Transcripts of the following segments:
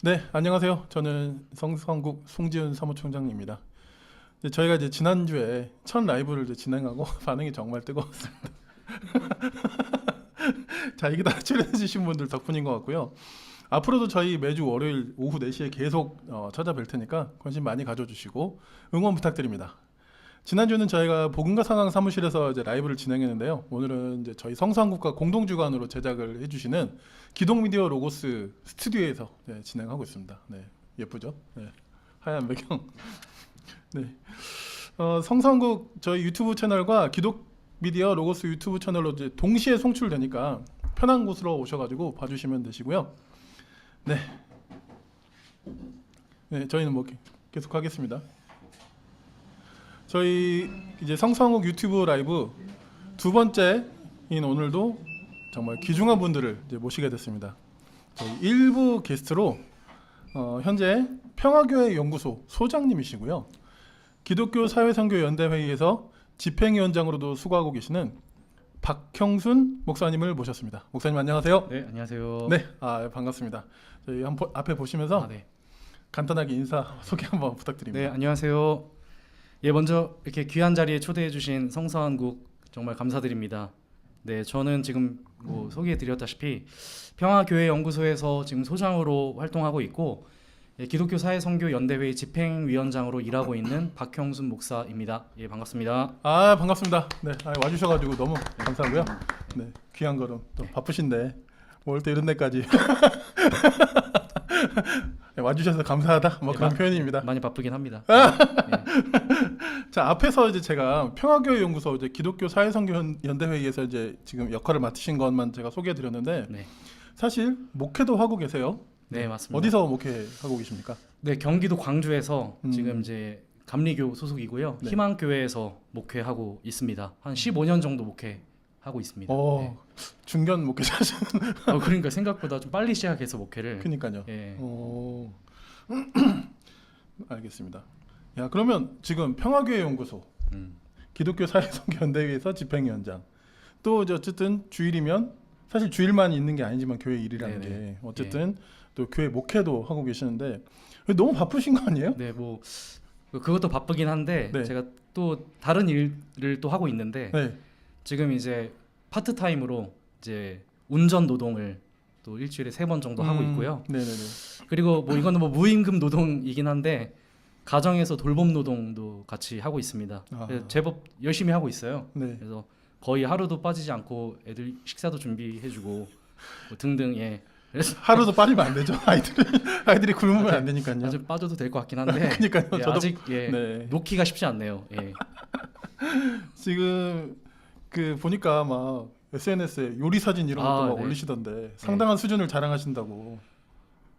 네, 안녕하세요. 저는 성성국 송지훈 사무총장입니다. 저희가 이제 지난주에 첫 라이브를 이제 진행하고 반응이 정말 뜨거웠습니다. 자, 이게 다 출연해주신 분들 덕분인 것 같고요. 앞으로도 저희 매주 월요일 오후 4시에 계속 찾아뵐 테니까 관심 많이 가져주시고 응원 부탁드립니다. 지난주는 저희가 보금과 상황 사무실에서 이제 라이브를 진행했는데요. 오늘은 이제 저희 성수한국과 공동주관으로 제작을 해주시는 기동미디어 로고스 스튜디오에서 진행하고 있습니다. 네, 예쁘죠? 네, 하얀 배경. 네, 성수한국 저희 유튜브 채널과 기동미디어 로고스 유튜브 채널로 이제 동시에 송출되니까 편한 곳으로 오셔가지고 봐주시면 되시고요. 네, 네, 저희는 뭐 계속 하겠습니다. 저희 이제 성수한국 유튜브 라이브 두 번째인 오늘도 정말 귀중한 분들을 이제 모시게 됐습니다. 저희 일부 게스트로 현재 평화교회 연구소 소장님이시고요. 기독교 사회선교연대회의에서 집행위원장으로도 수고하고 계시는 박형순 목사님을 모셨습니다. 목사님 안녕하세요. 네, 안녕하세요. 네, 반갑습니다. 저희 앞에 보시면서 네. 간단하게 인사 소개 한번 부탁드립니다. 네, 안녕하세요. 예, 먼저 이렇게 귀한 자리에 초대해 주신 성서한국 정말 감사드립니다. 네, 저는 지금 뭐 소개해 드렸다시피 평화교회 연구소에서 지금 소장으로 활동하고 있고 기독교 사회선교 연대회의 집행위원장으로 일하고 있는 박형순 목사입니다. 예, 반갑습니다. 반갑습니다. 네, 와주셔가지고 너무 감사하고요. 네, 귀한 걸음 또 바쁘신데 뭘 또 이런 데까지 네, 와주셔서 감사하다. 뭐 그런 표현입니다. 많이 바쁘긴 합니다. 자, 앞에서 이제 제가 평화교회 연구소 이제 기독교 사회선교 연대회의에서 이제 지금 역할을 맡으신 것만 제가 소개해드렸는데 네. 사실 목회도 하고 계세요. 네, 맞습니다. 어디서 목회하고 계십니까? 네, 경기도 광주에서 지금 이제 감리교 소속이고요. 네. 희망교회에서 목회하고 있습니다. 한 15년 정도 목회하고 있습니다. 네. 중견 목회자시는. 그러니까 생각보다 좀 빨리 시작해서 목회를. 그러니까요. 예. 알겠습니다. 야, 그러면 지금 평화교회 연구소 기독교 사회선교연대회에서 집행위원장 또 이제 어쨌든 주일이면 사실 주일만 있는 게 아니지만 교회 일이라는 네네. 게 어쨌든 또 교회 목회도 하고 계시는데 너무 바쁘신 거 아니에요? 네, 뭐 그것도 바쁘긴 한데 네. 제가 또 다른 일을 또 하고 있는데 네. 지금 이제 파트타임으로 이제 운전 노동을 또 일주일에 3번 정도 하고 있고요. 네네네. 그리고 뭐 이거는 뭐 무임금 노동이긴 한데 가정에서 돌봄 노동도 같이 하고 있습니다. 그래서 제법 열심히 하고 있어요. 네. 그래서 거의 하루도 빠지지 않고 애들 식사도 준비해주고 뭐 등등. 예. 그래서 하루도 빠지면 안 되죠. 아이들이 굶으면 안 되니까요. 아직 빠져도 될 것 같긴 한데 그러니까요. 예, 저도 아직 네. 놓기가 쉽지 않네요. 예. 지금 그 보니까 막 SNS에 요리 사진 이런 것도 막 네. 올리시던데 상당한 수준을 자랑하신다고.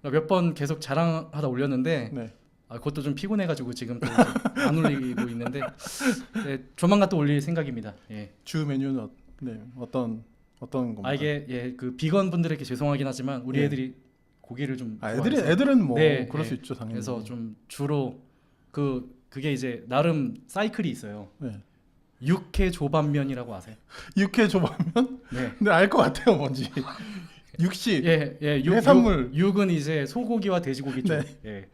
몇 번 계속 자랑하다 올렸는데 네. 그것도 좀 피곤해가지고 지금 또 안 올리고 있는데 네, 조만간 또 올릴 생각입니다. 예. 주 메뉴는 어떤 건가요? 이게 그 비건 분들에게 죄송하긴 하지만 우리 네. 애들이 고기를 좀 애들은 좋아해서. 뭐 네, 그럴 네. 수 있죠 당연히. 그래서 좀 주로 그게 이제 나름 사이클이 있어요. 네. 육회 조밥면이라고 아세요? 육회 조밥면? 네. 근데 알 것 같아요 뭔지. 육식. 예, 해산물. 육은 이제 소고기와 돼지고기 쪽. 네. 예.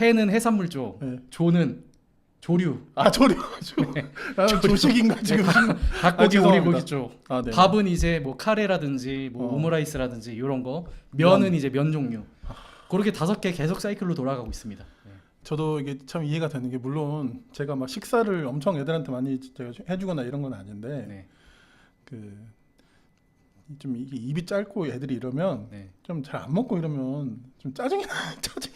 해는 해산물 쪽. 네. 조는 조류. 조류. 조식인가 지금? 닭고기, 죄송합니다. 오리고기 쪽. 네. 밥은 이제 뭐 카레라든지 뭐 오므라이스라든지 이런 거. 면은 이제 면 종류. 그렇게 5개 계속 사이클로 돌아가고 있습니다. 예. 저도 이게 참 이해가 되는 게 물론 제가 막 식사를 엄청 애들한테 많이 제가 해주거나 이런 건 아닌데 네. 좀 이게 입이 짧고 애들이 이러면 네. 좀 잘 안 먹고 이러면 좀 짜증이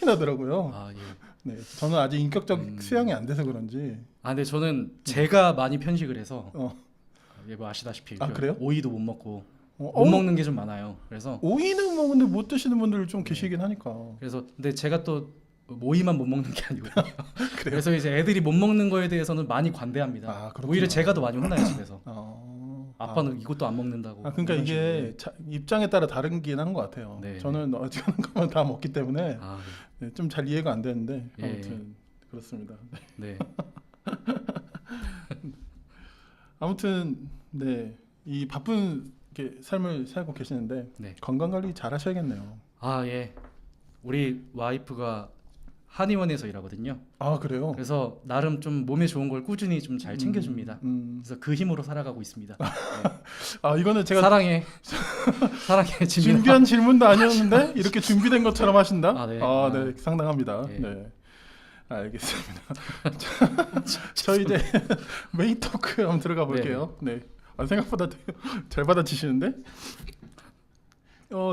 나더라고요. 예. 네, 저는 아직 인격적 수양이 안 돼서 그런지. 근데 저는 제가 많이 편식을 해서 뭐 아시다시피 그래요? 오이도 못 먹고 못 먹는 게 좀 많아요. 그래서 오이는 뭐 근데 못 드시는 분들 좀 계시긴 하니까. 그래서 근데 제가 또 오이만 못 먹는 게 아니거든요. 그래요? 그래서 이제 애들이 못 먹는 거에 대해서는 많이 관대합니다. 그렇구나. 오히려 제가 더 많이 혼나요 집에서. 아빠는 이것도 안 먹는다고. 그러니까 이게 입장에 따라 다른긴 한 것 같아요. 네. 저는 어지간한 것만 다 먹기 때문에 네. 좀 잘 이해가 안 되는데 예. 아무튼 그렇습니다. 네. 아무튼 네, 이 바쁜 이렇게 삶을 살고 계시는데 네. 건강 관리 잘 하셔야겠네요. 예. 우리 와이프가 한의원에서 일하거든요. 아 그래요? 그래서 나름 좀 몸에 좋은 걸 꾸준히 좀 잘 챙겨줍니다. 그래서 그 힘으로 살아가고 있습니다. 네. 아 이거는 제가 사랑해 진미야. 준비한 질문도 아니었는데 이렇게 준비된 것처럼 하신다? 아, 네. 네, 상당합니다. 네. 네. 알겠습니다. 저 이제 메인 토크 한번 들어가 볼게요. 네. 생각보다 되게 잘 받아치시는데?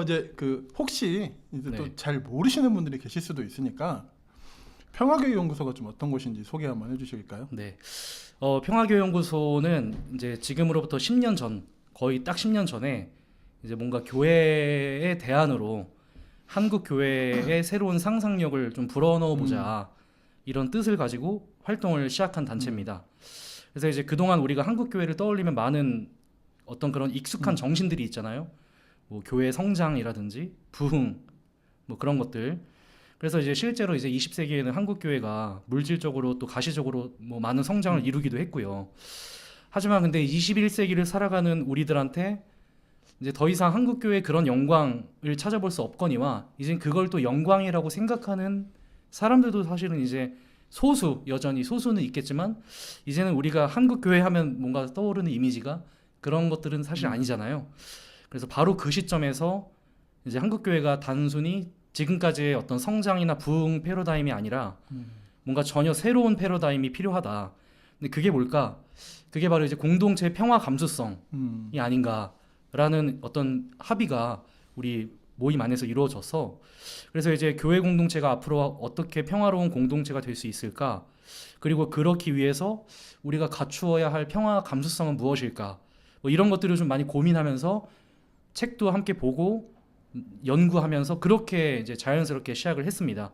이제 그 혹시 이제 네. 또 잘 모르시는 분들이 계실 수도 있으니까 평화교육연구소가 좀 어떤 곳인지 소개 한번 해주실까요? 네. 평화교연구소는 이제 지금으로부터 10년 전, 거의 딱 10년 전에 이제 뭔가 교회의 대안으로 한국 교회의 새로운 상상력을 좀 불어넣어 보자 이런 뜻을 가지고 활동을 시작한 단체입니다. 그래서 이제 그동안 우리가 한국 교회를 떠올리면 많은 어떤 그런 익숙한 정신들이 있잖아요. 뭐 교회 성장이라든지 부흥 뭐 그런 것들. 그래서 이제 실제로 이제 20세기에는 한국 교회가 물질적으로 또 가시적으로 뭐 많은 성장을 이루기도 했고요. 하지만 근데 21세기를 살아가는 우리들한테 이제 더 이상 한국 교회의 그런 영광을 찾아볼 수 없거니와 이제 그걸 또 영광이라고 생각하는 사람들도 사실은 이제 여전히 소수는 있겠지만 이제는 우리가 한국 교회 하면 뭔가 떠오르는 이미지가 그런 것들은 사실 아니잖아요. 그래서 바로 그 시점에서 이제 한국 교회가 단순히 지금까지의 어떤 성장이나 부흥 패러다임이 아니라 뭔가 전혀 새로운 패러다임이 필요하다. 근데 그게 뭘까? 그게 바로 이제 공동체 평화 감수성이 아닌가라는 어떤 합의가 우리 모임 안에서 이루어져서 그래서 이제 교회 공동체가 앞으로 어떻게 평화로운 공동체가 될 수 있을까? 그리고 그렇기 위해서 우리가 갖추어야 할 평화 감수성은 무엇일까? 뭐 이런 것들을 좀 많이 고민하면서 책도 함께 보고 연구하면서 그렇게 이제 자연스럽게 시작을 했습니다.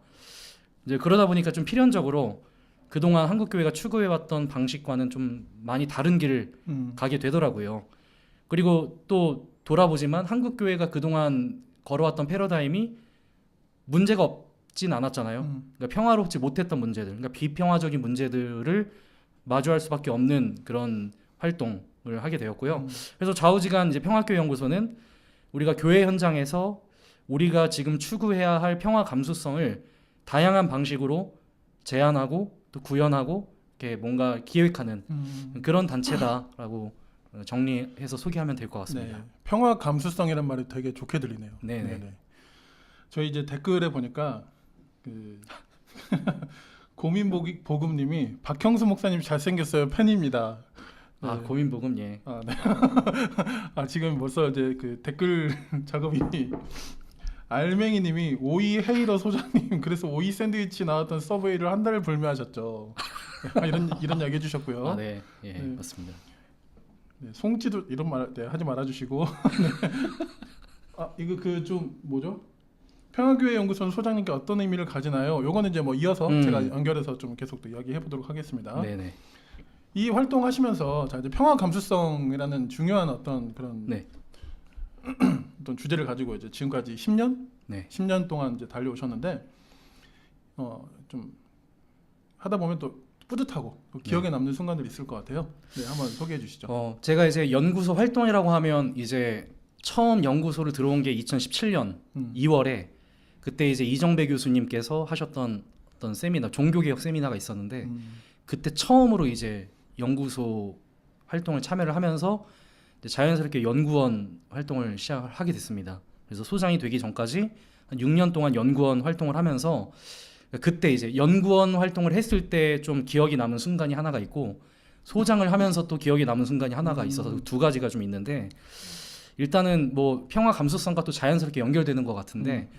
이제 그러다 보니까 좀 필연적으로 그동안 한국 교회가 추구해왔던 방식과는 좀 많이 다른 길을 가게 되더라고요. 그리고 또 돌아보지만 한국 교회가 그동안 걸어왔던 패러다임이 문제가 없진 않았잖아요. 그러니까 평화롭지 못했던 문제들, 그러니까 비평화적인 문제들을 마주할 수밖에 없는 그런 활동을 하게 되었고요. 그래서 좌우지간 이제 평화교연구소는 우리가 교회 현장에서 우리가 지금 추구해야 할 평화 감수성을 다양한 방식으로 제안하고 또 구현하고 이렇게 뭔가 기획하는 그런 단체다라고 정리해서 소개하면 될 것 같습니다. 네. 평화 감수성이란 말이 되게 좋게 들리네요. 네네. 저희 이제 댓글에 보니까 그 고민복음님이 박형수 목사님 잘생겼어요 팬입니다. 아 고민복음 예. 네. 지금 벌써 이제 그 댓글 작업이 알맹이님이 오이 헤이러 소장님 그래서 오이 샌드위치 나왔던 서브웨이를 한 달을 불매하셨죠. 이런 이야기 해주셨고요. 네, 예, 맞습니다. 네, 송지도 이런 말 하지 말아주시고. 이거 그 좀 뭐죠? 평화교회 연구소 소장님께 어떤 의미를 가지나요? 요거는 이제 뭐 이어서 제가 연결해서 좀 계속 또 이야기해 보도록 하겠습니다. 네네. 이 활동하시면서 자 이제 평화 감수성이라는 중요한 어떤 그런 어떤 주제를 가지고 이제 지금까지 10년? 네. 10년 동안 이제 달려오셨는데 좀 하다 보면 또 뿌듯하고 또 기억에 남는 순간들이 있을 것 같아요. 네, 한번 소개해 주시죠. 제가 이제 연구소 활동이라고 하면 이제 처음 연구소를 들어온 게 2017년 2월에 그때 이제 이정배 교수님께서 하셨던 어떤 세미나, 종교개혁 세미나가 있었는데 그때 처음으로 이제 연구소 활동을 참여를 하면서 이제 자연스럽게 연구원 활동을 시작하게 됐습니다. 그래서 소장이 되기 전까지 한 6년 동안 연구원 활동을 하면서 그때 이제 연구원 활동을 했을 때 좀 기억이 남은 순간이 하나가 있고 소장을 하면서 또 기억이 남은 순간이 하나가 있어서 두 가지가 좀 있는데 일단은 뭐 평화 감수성과 또 자연스럽게 연결되는 것 같은데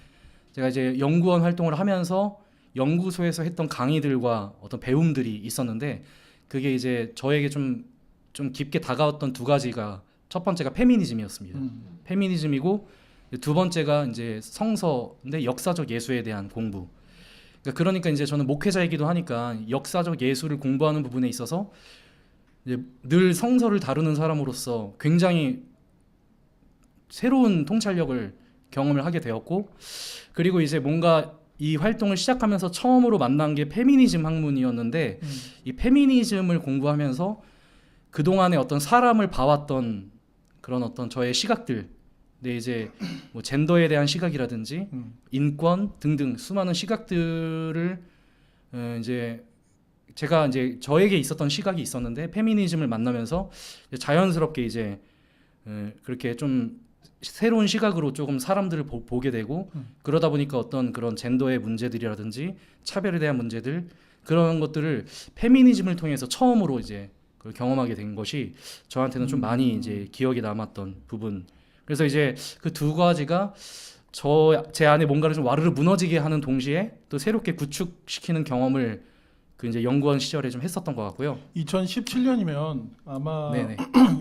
제가 이제 연구원 활동을 하면서 연구소에서 했던 강의들과 어떤 배움들이 있었는데 그게 이제 저에게 좀 깊게 다가왔던 두 가지가 첫 번째가 페미니즘이었습니다. 페미니즘이고 두 번째가 이제 성서인데 역사적 예수에 대한 공부. 그러니까 이제 저는 목회자이기도 하니까 역사적 예술을 공부하는 부분에 있어서 이제 늘 성서를 다루는 사람으로서 굉장히 새로운 통찰력을 경험을 하게 되었고 그리고 이제 뭔가 이 활동을 시작하면서 처음으로 만난 게 페미니즘 학문이었는데 이 페미니즘을 공부하면서 그동안의 어떤 사람을 봐왔던 그런 어떤 저의 시각들을 근데 이제 뭐 젠더에 대한 시각이라든지 인권 등등 수많은 시각들을 이제 제가 이제 저에게 있었던 시각이 있었는데 페미니즘을 만나면서 자연스럽게 이제 그렇게 좀 새로운 시각으로 조금 사람들을 보게 되고 그러다 보니까 어떤 그런 젠더의 문제들이라든지 차별에 대한 문제들 그런 것들을 페미니즘을 통해서 처음으로 이제 그걸 경험하게 된 것이 저한테는 좀 많이 이제 기억에 남았던 부분. 그래서 이제 그 두 가지가 제 안에 뭔가를 좀 와르르 무너지게 하는 동시에 또 새롭게 구축시키는 경험을 그 이제 연구원 시절에 좀 했었던 것 같고요. 2017년이면 아마 네네.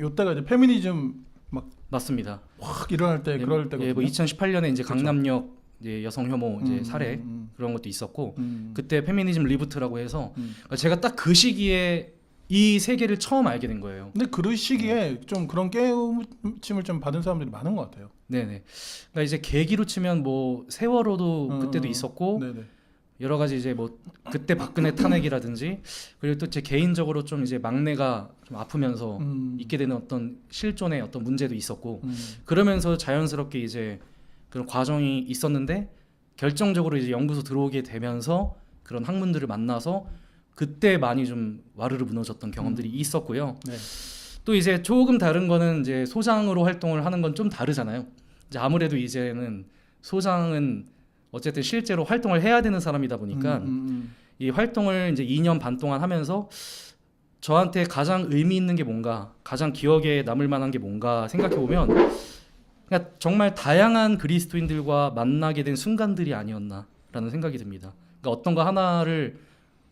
이때가 이제 페미니즘 막 맞습니다. 확 일어날 때 그럴 때거든요. 예, 뭐 2018년에 이제 그쵸. 강남역 이제 여성 혐오 이제 사례 그런 것도 있었고 그때 페미니즘 리부트라고 해서 그러니까 제가 딱 그 시기에 이 세계를 처음 알게 된 거예요. 근데 그 시기에 좀 그런 깨우침을 좀 받은 사람들이 많은 것 같아요. 네네. 그러니까 이제 계기로 치면 뭐 세월호도 그때도 있었고 네네. 여러 가지 이제 뭐 그때 박근혜 탄핵이라든지 그리고 또 제 개인적으로 좀 이제 막내가 좀 아프면서 있게 되는 어떤 실존의 어떤 문제도 있었고 그러면서 자연스럽게 이제 그런 과정이 있었는데 결정적으로 이제 연구소 들어오게 되면서 그런 학문들을 만나서 그때 많이 좀 와르르 무너졌던 경험들이 있었고요. 네. 또 이제 조금 다른 거는 이제 소장으로 활동을 하는 건 좀 다르잖아요. 이제 아무래도 이제는 소장은 어쨌든 실제로 활동을 해야 되는 사람이다 보니까 이 활동을 이제 2년 반 동안 하면서 저한테 가장 의미 있는 게 뭔가, 가장 기억에 남을 만한 게 뭔가 생각해 보면 그러니까 정말 다양한 그리스도인들과 만나게 된 순간들이 아니었나라는 생각이 듭니다. 그러니까 어떤 거 하나를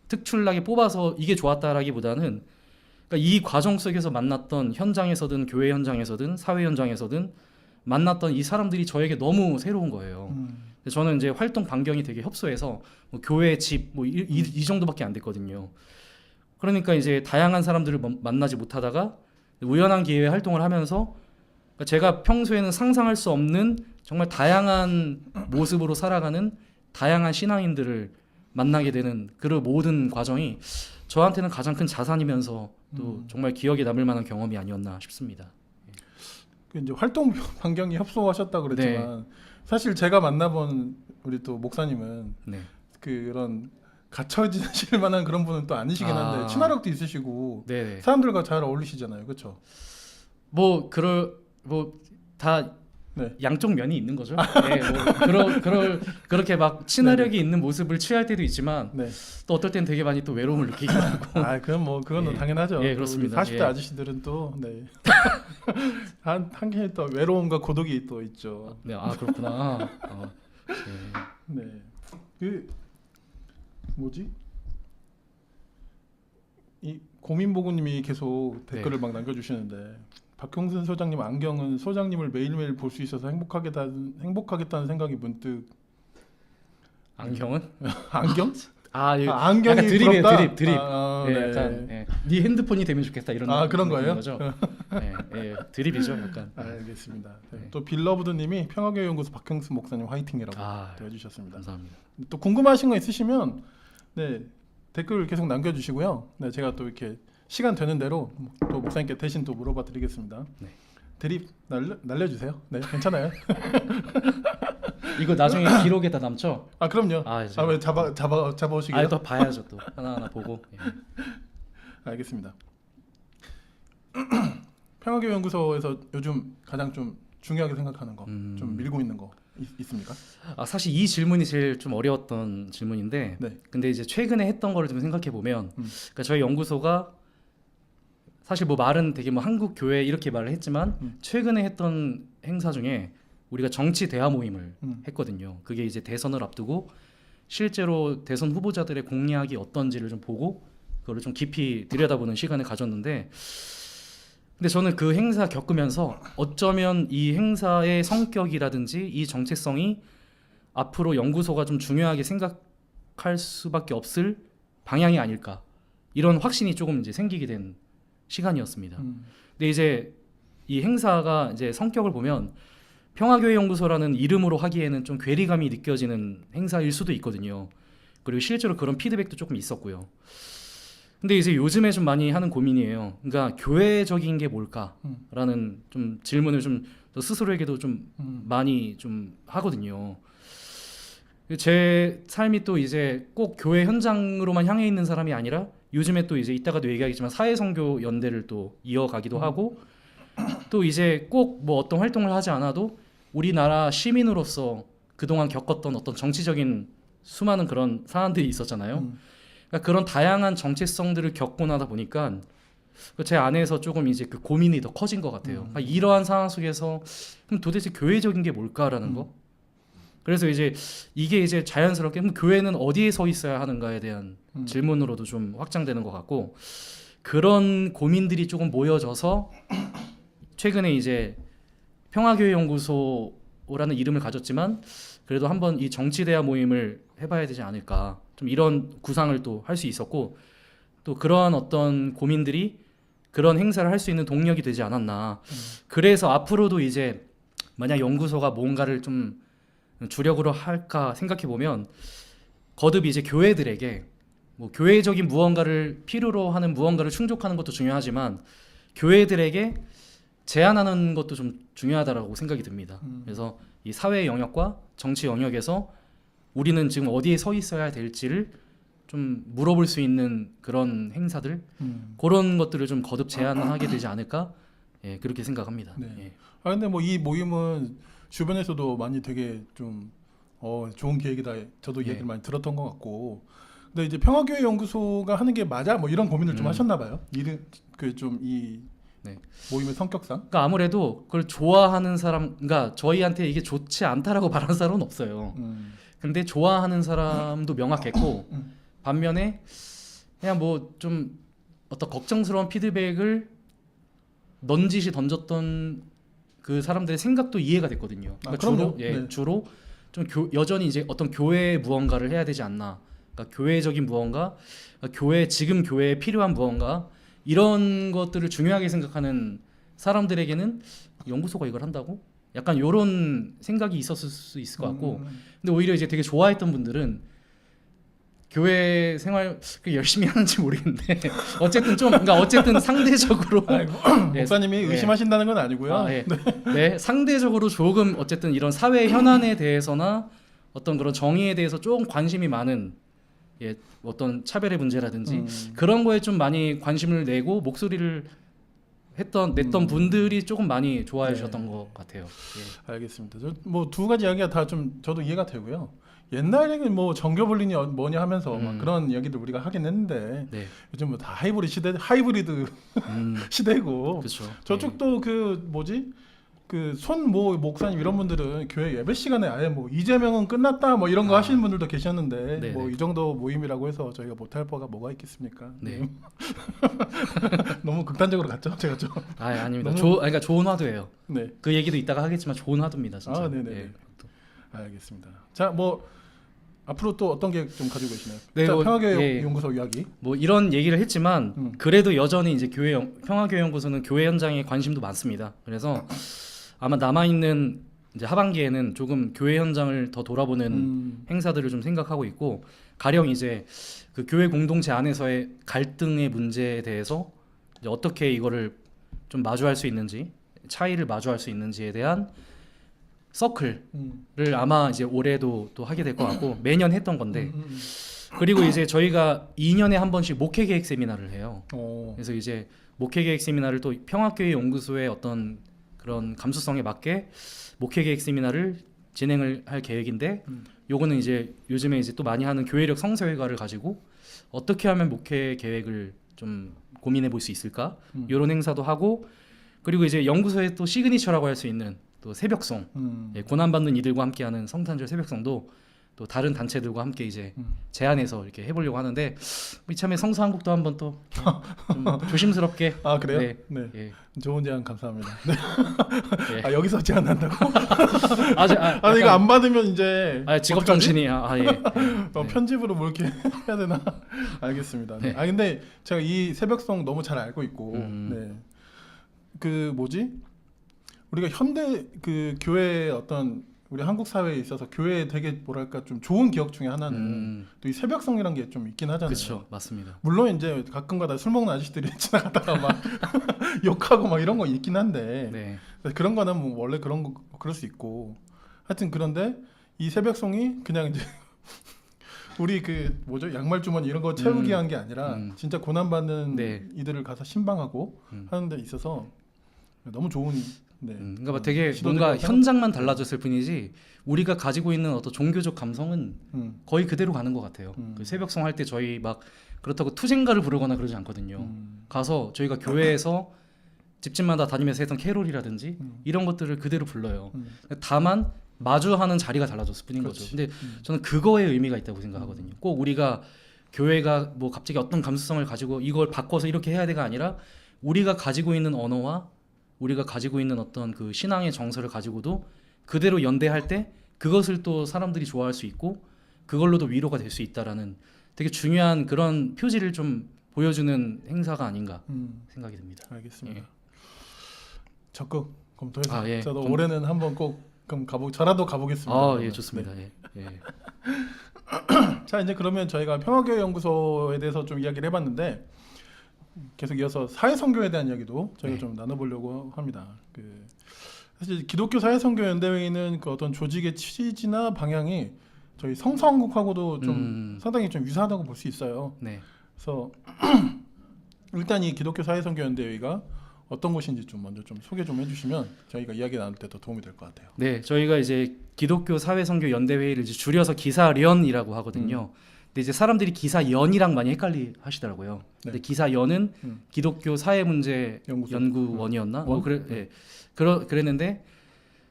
특출나게 뽑아서 이게 좋았다라기보다는 그러니까 이 과정 속에서 만났던 현장에서든 교회 현장에서든 사회 현장에서든 만났던 이 사람들이 저에게 너무 새로운 거예요. 저는 이제 활동 반경이 되게 협소해서 뭐 교회 집 뭐 이 정도밖에 안 됐거든요. 그러니까 이제 다양한 사람들을 만나지 못하다가 우연한 기회에 활동을 하면서 그러니까 제가 평소에는 상상할 수 없는 정말 다양한 모습으로 살아가는 다양한 신앙인들을 만나게 되는 그 모든 과정이 저한테는 가장 큰 자산이면서 또 정말 기억에 남을 만한 경험이 아니었나 싶습니다. 그 이제 활동 반경이 협소하셨다 그랬지만 사실 제가 만나본 우리 또 목사님은 네. 그런 갇혀 지내실 만한 그런 분은 또 아니시긴 한데 친화력도 있으시고 네네. 사람들과 잘 어울리시잖아요, 그렇죠? 뭐 다 네. 양쪽 면이 있는 거죠. 네, 뭐 그렇게 막 친화력이 있는 모습을 취할 때도 있지만 네. 또 어떨 땐 되게 많이 또 외로움을 느끼기도 하고. 아, 그건 예. 당연하죠. 예, 그렇습니다. 40대 예. 아저씨들은 또 네. 한개 또 외로움과 고독이 또 있죠. 네, 아 그렇구나. 네. 네. 그 뭐지? 이 고민보고님이 계속 댓글을 막 남겨주시는데 박형순 소장님 안경은 소장님을 매일매일 볼 수 있어서 행복하겠다는 생각이 문득. 안경은? 안경? 예. 안경이 약간 드립이에요, 부럽다? 드립. 네. 약간 네 핸드폰이 되면 좋겠다 이런. 그런 거예요? 거죠. 네, 드립이죠, 약간. 알겠습니다. 네. 네. 또 빌러브드님이 평화교회 연구소 박형순 목사님 화이팅이라고 해주셨습니다. 감사합니다. 또 궁금하신 거 있으시면 네 댓글 계속 남겨주시고요. 네, 제가 또 이렇게 시간 되는 대로 또 목사님께 대신 또 물어봐 드리겠습니다. 네. 대립 날려주세요. 네, 괜찮아요. 이거 나중에 기록에다 남죠? 그럼요. 왜 잡아오시게요? 또 봐야죠, 또 하나하나 보고. 예. 알겠습니다. 평화교회 연구소에서 요즘 가장 좀 중요하게 생각하는 거, 좀 밀고 있는 거 있습니까? 사실 이 질문이 제일 좀 어려웠던 질문인데, 네. 근데 이제 최근에 했던 거를 좀 생각해 보면, 그러니까 저희 연구소가 사실 뭐 말은 되게 뭐 한국 교회 이렇게 말을 했지만 최근에 했던 행사 중에 우리가 정치 대화 모임을 했거든요. 그게 이제 대선을 앞두고 실제로 대선 후보자들의 공약이 어떤지를 좀 보고 그거를 좀 깊이 들여다보는 시간을 가졌는데, 근데 저는 그 행사 겪으면서 어쩌면 이 행사의 성격이라든지 이 정체성이 앞으로 연구소가 좀 중요하게 생각할 수밖에 없을 방향이 아닐까, 이런 확신이 조금 이제 생기게 된 시간이었습니다. 근데 이제 이 행사가 이제 성격을 보면 평화교회 연구소라는 이름으로 하기에는 좀 괴리감이 느껴지는 행사일 수도 있거든요. 그리고 실제로 그런 피드백도 조금 있었고요. 근데 이제 요즘에 좀 많이 하는 고민이에요. 그러니까 교회적인 게 뭘까라는 좀 질문을 좀 저 스스로에게도 좀 많이 좀 하거든요. 제 삶이 또 이제 꼭 교회 현장으로만 향해 있는 사람이 아니라 요즘에 또 이제 이따가도 얘기하겠지만 사회선교 연대를 또 이어가기도 하고 또 이제 꼭 뭐 어떤 활동을 하지 않아도 우리나라 시민으로서 그동안 겪었던 어떤 정치적인 수많은 그런 사안들이 있었잖아요. 그러니까 그런 다양한 정체성들을 겪고 나다 보니까 제 안에서 조금 이제 그 고민이 더 커진 것 같아요. 그러니까 이러한 상황 속에서 그럼 도대체 교회적인 게 뭘까라는 거. 그래서 이제 이게 이제 자연스럽게 그럼 교회는 어디에 서 있어야 하는가에 대한 질문으로도 좀 확장되는 것 같고 그런 고민들이 조금 모여져서 최근에 이제 평화교회연구소라는 이름을 가졌지만 그래도 한번 이 정치대화 모임을 해봐야 되지 않을까 좀 이런 구상을 또 할 수 있었고 또 그러한 어떤 고민들이 그런 행사를 할 수 있는 동력이 되지 않았나. 그래서 앞으로도 이제 만약 연구소가 뭔가를 좀 주력으로 할까 생각해 보면 거듭 이제 교회들에게 뭐 교회적인 무언가를 필요로 하는 무언가를 충족하는 것도 중요하지만 교회들에게 제안하는 것도 좀 중요하다라고 생각이 듭니다. 그래서 이 사회 영역과 정치 영역에서 우리는 지금 어디에 서 있어야 될지를 좀 물어볼 수 있는 그런 행사들 그런 것들을 좀 거듭 제안하게 되지 않을까 예, 그렇게 생각합니다. 네. 예. 아 근데 뭐 이 모임은 주변에서도 많이 되게 좀 좋은 계획이다. 저도 예. 얘기를 많이 들었던 것 같고. 근데 이제 평화교회 연구소가 하는 게 맞아? 뭐 이런 고민을 좀 하셨나 봐요. 이름 그좀 이 네. 모임의 성격상. 그러니까 아무래도 그걸 좋아하는 사람, 그러니까 저희한테 이게 좋지 않다라고 말하는 사람은 없어요. 근데 좋아하는 사람도 명확했고 반면에 그냥 뭐 좀 어떤 걱정스러운 피드백을 넌지시 던졌던 그 사람들의 생각도 이해가 됐거든요. 아, 그러니까 그럼요. 주로 네. 주로 좀 여전히 이제 어떤 교회의 무언가를 해야 되지 않나. 그러니까 교회적인 무언가, 그러니까 지금 교회에 필요한 무언가 이런 것들을 중요하게 생각하는 사람들에게는 연구소가 이걸 한다고? 약간 이런 생각이 있었을 수 있을 것 같고, 근데 오히려 이제 되게 좋아했던 분들은 교회 생활 열심히 하는지 모르겠는데 어쨌든 좀 그러니까 어쨌든 상대적으로 예, 목사님이 예. 의심하신다는 건 아니고요. 아, 예. 네, 상대적으로 조금 어쨌든 이런 사회 현안에 대해서나 어떤 그런 정의에 대해서 조금 관심이 많은 예, 어떤 차별의 문제라든지 그런 거에 좀 많이 관심을 내고 목소리를 냈던 분들이 조금 많이 좋아해 주셨던 것 같아요. 예. 알겠습니다. 뭐 두 가지 이야기가 다 좀 저도 이해가 되고요. 옛날에는 뭐 정교분린이 뭐냐 하면서 막 그런 이야기들 우리가 하긴 했는데 네. 요즘 뭐 다 하이브리드 시대고 그렇죠. 저쪽도 그 뭐지 그 손모 목사님 이런 분들은 교회 예배 시간에 아예 뭐 이재명은 끝났다 뭐 이런 거 하시는 분들도 계셨는데 네네. 뭐 이 정도 모임이라고 해서 저희가 못할 바가 뭐가 있겠습니까? 네. 너무 극단적으로 갔죠 제가 좀. 아, 아닙니다. 너무- 그러니까 좋은 화두예요. 네. 그 얘기도 이따가 하겠지만 좋은 화두입니다, 진짜. 아, 네네. 예. 알겠습니다. 자, 뭐 앞으로 또 어떤 계획 좀 가지고 계시나요? 네, 자, 뭐, 평화교회 예. 연구소 이야기. 뭐 이런 얘기를 했지만 그래도 여전히 이제 평화교회 연구소는 교회 현장에 관심도 많습니다. 그래서 아마 남아 있는 이제 하반기에는 조금 교회 현장을 더 돌아보는 행사들을 좀 생각하고 있고 가령 이제 그 교회 공동체 안에서의 갈등의 문제에 대해서 이제 어떻게 이거를 좀 마주할 수 있는지 차이를 마주할 수 있는지에 대한 서클을 아마 이제 올해도 또 하게 될 것 같고 매년 했던 건데 그리고 이제 저희가 2년에 한 번씩 목회 계획 세미나를 해요. 그래서 이제 목회 계획 세미나를 또 평화교회 연구소의 어떤 그런 감수성에 맞게 목회 계획 세미나를 진행을 할 계획인데 요거는 이제 요즘에 이제 또 많이 하는 교회력 성서회가를 가지고 어떻게 하면 목회 계획을 좀 고민해 볼 수 있을까? 이런 행사도 하고 그리고 이제 연구소의 또 시그니처라고 할 수 있는 또 새벽송 예, 고난받는 이들과 함께하는 성탄절 새벽송도 또 다른 단체들과 함께 이제 제안해서 이렇게 해보려고 하는데 이참에 성서한국도 한번 또 좀 조심스럽게 아 그래요? 네. 네. 예. 좋은 제안 감사합니다. 네. 예. 아 여기서 제안한다고? 아, 이거 안 받으면 이제 직업 어떡하지? 정신이 예. 편집으로 뭐 이렇게 해야 되나? 알겠습니다. 네. 네. 아 근데 제가 이 새벽송 너무 잘 알고 있고, 네. 그 뭐지? 우리가 현대 그 교회의 어떤 우리 한국 사회에 있어서 교회에 되게 뭐랄까 좀 좋은 기억 중에 하나는 또 이 새벽성이라는 게 좀 있긴 하잖아요. 그렇죠, 맞습니다. 물론 이제 가끔가다 술 먹는 아저씨들이 지나가다가 막 욕하고 막 이런 거 있긴 한데 네, 그런 거는 뭐 원래 그런 거 그럴 수 있고 하여튼 그런데 이 새벽송이 그냥 이제 우리 그 뭐죠 양말 주머니 이런 거 채우기 위한 게 아니라 진짜 고난 받는 네. 이들을 가서 신방하고 하는 데 있어서 너무 좋은 그러니까 막 되게 시도들이라고 뭔가 생각- 현장만 달라졌을 뿐이지 우리가 가지고 있는 어떤 종교적 감성은 음, 거의 그대로 가는 것 같아요. 그 새벽송 할 때 저희 막 그렇다고 투쟁가를 부르거나 그러지 않거든요. 가서 저희가 교회에서 집집마다 다니면서 했던 캐롤이라든지 이런 것들을 그대로 불러요. 다만 마주하는 자리가 달라졌을 뿐인 그렇지. 거죠. 근데 저는 그거에 의미가 있다고 생각하거든요. 꼭 우리가 교회가 뭐 갑자기 어떤 감수성을 가지고 이걸 바꿔서 이렇게 해야 돼가 아니라 우리가 가지고 있는 언어와 우리가 가지고 있는 어떤 그 신앙의 정서를 가지고도 그대로 연대할 때 그것을 또 사람들이 좋아할 수 있고 그걸로도 위로가 될 수 있다라는 되게 중요한 그런 표지를 좀 보여주는 행사가 아닌가 생각이 듭니다. 알겠습니다. 예. 적극 검토해서 아, 예. 저도 올해는 한번 꼭 그럼 저라도 가보겠습니다. 아, 그러면. 예, 좋습니다. 예. 예. 자 이제 그러면 저희가 평화교회 연구소에 대해서 좀 이야기를 해봤는데 계속 이어서 사회선교에 대한 이야기도 저희가 네. 좀 나눠보려고 합니다. 그 사실 기독교 사회선교 연대회의는 그 어떤 조직의 취지나 방향이 저희 성서한국하고도 좀 상당히 좀 유사하다고 볼 수 있어요. 네. 그래서 일단 이 기독교 사회선교 연대회의가 어떤 곳인지 좀 먼저 좀 소개 좀 해주시면 저희가 이야기 나눌 때 더 도움이 될 것 같아요. 네, 저희가 이제 기독교 사회선교 연대회의를 이제 줄여서 기사련이라고 하거든요. 근데 이제 사람들이 기사연이랑 많이 헷갈리 하시더라고요. 근데 기사연은 기독교 사회문제 연구소. 연구원이었나? 원? 그래, 예. 그랬는데,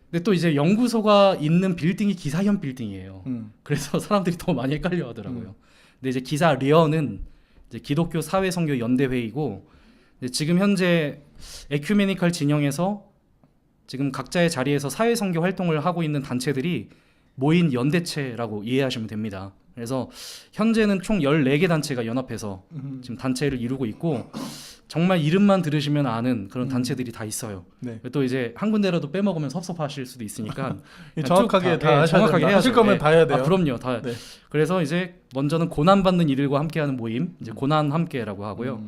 근데 또 이제 연구소가 있는 빌딩이 기사연 빌딩이에요. 그래서 사람들이 더 많이 헷갈려 하더라고요. 근데 이제 기사련은 이제 기독교 사회선교 연대회의고, 지금 현재 에큐메니컬 진영에서 지금 각자의 자리에서 사회선교 활동을 하고 있는 단체들이 모인 연대체라고 이해하시면 됩니다. 그래서 현재는 총 14개 단체가 연합해서 지금 단체를 이루고 있고 정말 이름만 들으시면 아는 그런 단체들이 다 있어요. 네. 또 이제 한 군데라도 빼먹으면 섭섭하실 수도 있으니까 정확하게 다 하셔야 정확하게 됩니다. 해야죠. 하실 거면 예. 다 해야 돼요. 아, 그럼요. 다. 네. 그래서 이제 먼저는 고난받는 이들과 함께하는 모임, 이제 고난 함께라고 하고요.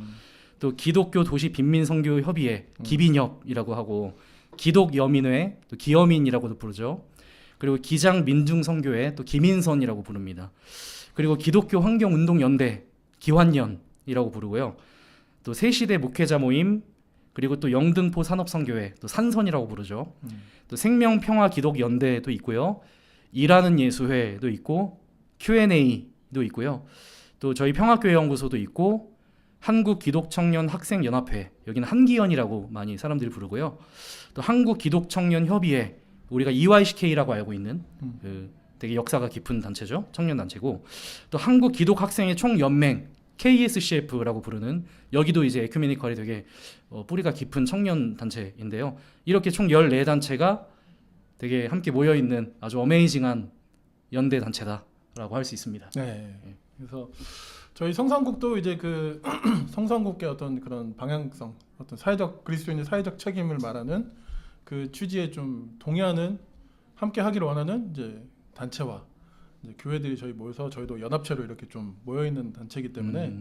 또 기독교 도시 빈민 선교 협의회, 기빈협이라고 하고 기독 여민회, 또 기여민이라고도 부르죠. 그리고 기장 민중 선교회, 또 기민선이라고 부릅니다. 그리고 기독교 환경 운동 연대, 기환연이라고 부르고요. 또 새시대 목회자 모임, 그리고 또 영등포 산업선교회, 또 산선이라고 부르죠. 또 생명평화 기독 연대도 있고요. 일하는 예수회도 있고 Q&A도 있고요. 또 저희 평화교회 연구소도 있고 한국기독청년학생연합회, 여기는 한기연이라고 많이 사람들이 부르고요. 또 한국기독청년협의회, 우리가 EYCK라고 알고 있는 그 되게 역사가 깊은 단체죠. 청년 단체고, 또 한국기독학생의 총연맹 KSCF라고 부르는, 여기도 이제 에큐메니컬이 되게 뿌리가 깊은 청년 단체인데요. 이렇게 총 14단체가 되게 함께 모여 있는 아주 어메이징한 연대 단체다라고 할 수 있습니다. 네. 그래서 저희 성산국도 이제 그 성산국의 어떤 그런 방향성, 어떤 사회적 그리스도인의 사회적 책임을 말하는 그 취지에 좀 동의하는, 함께 하기를 원하는 이제 단체와 이제 교회들이 저희 모여서 저희도 연합체로 이렇게 좀 모여 있는 단체이기 때문에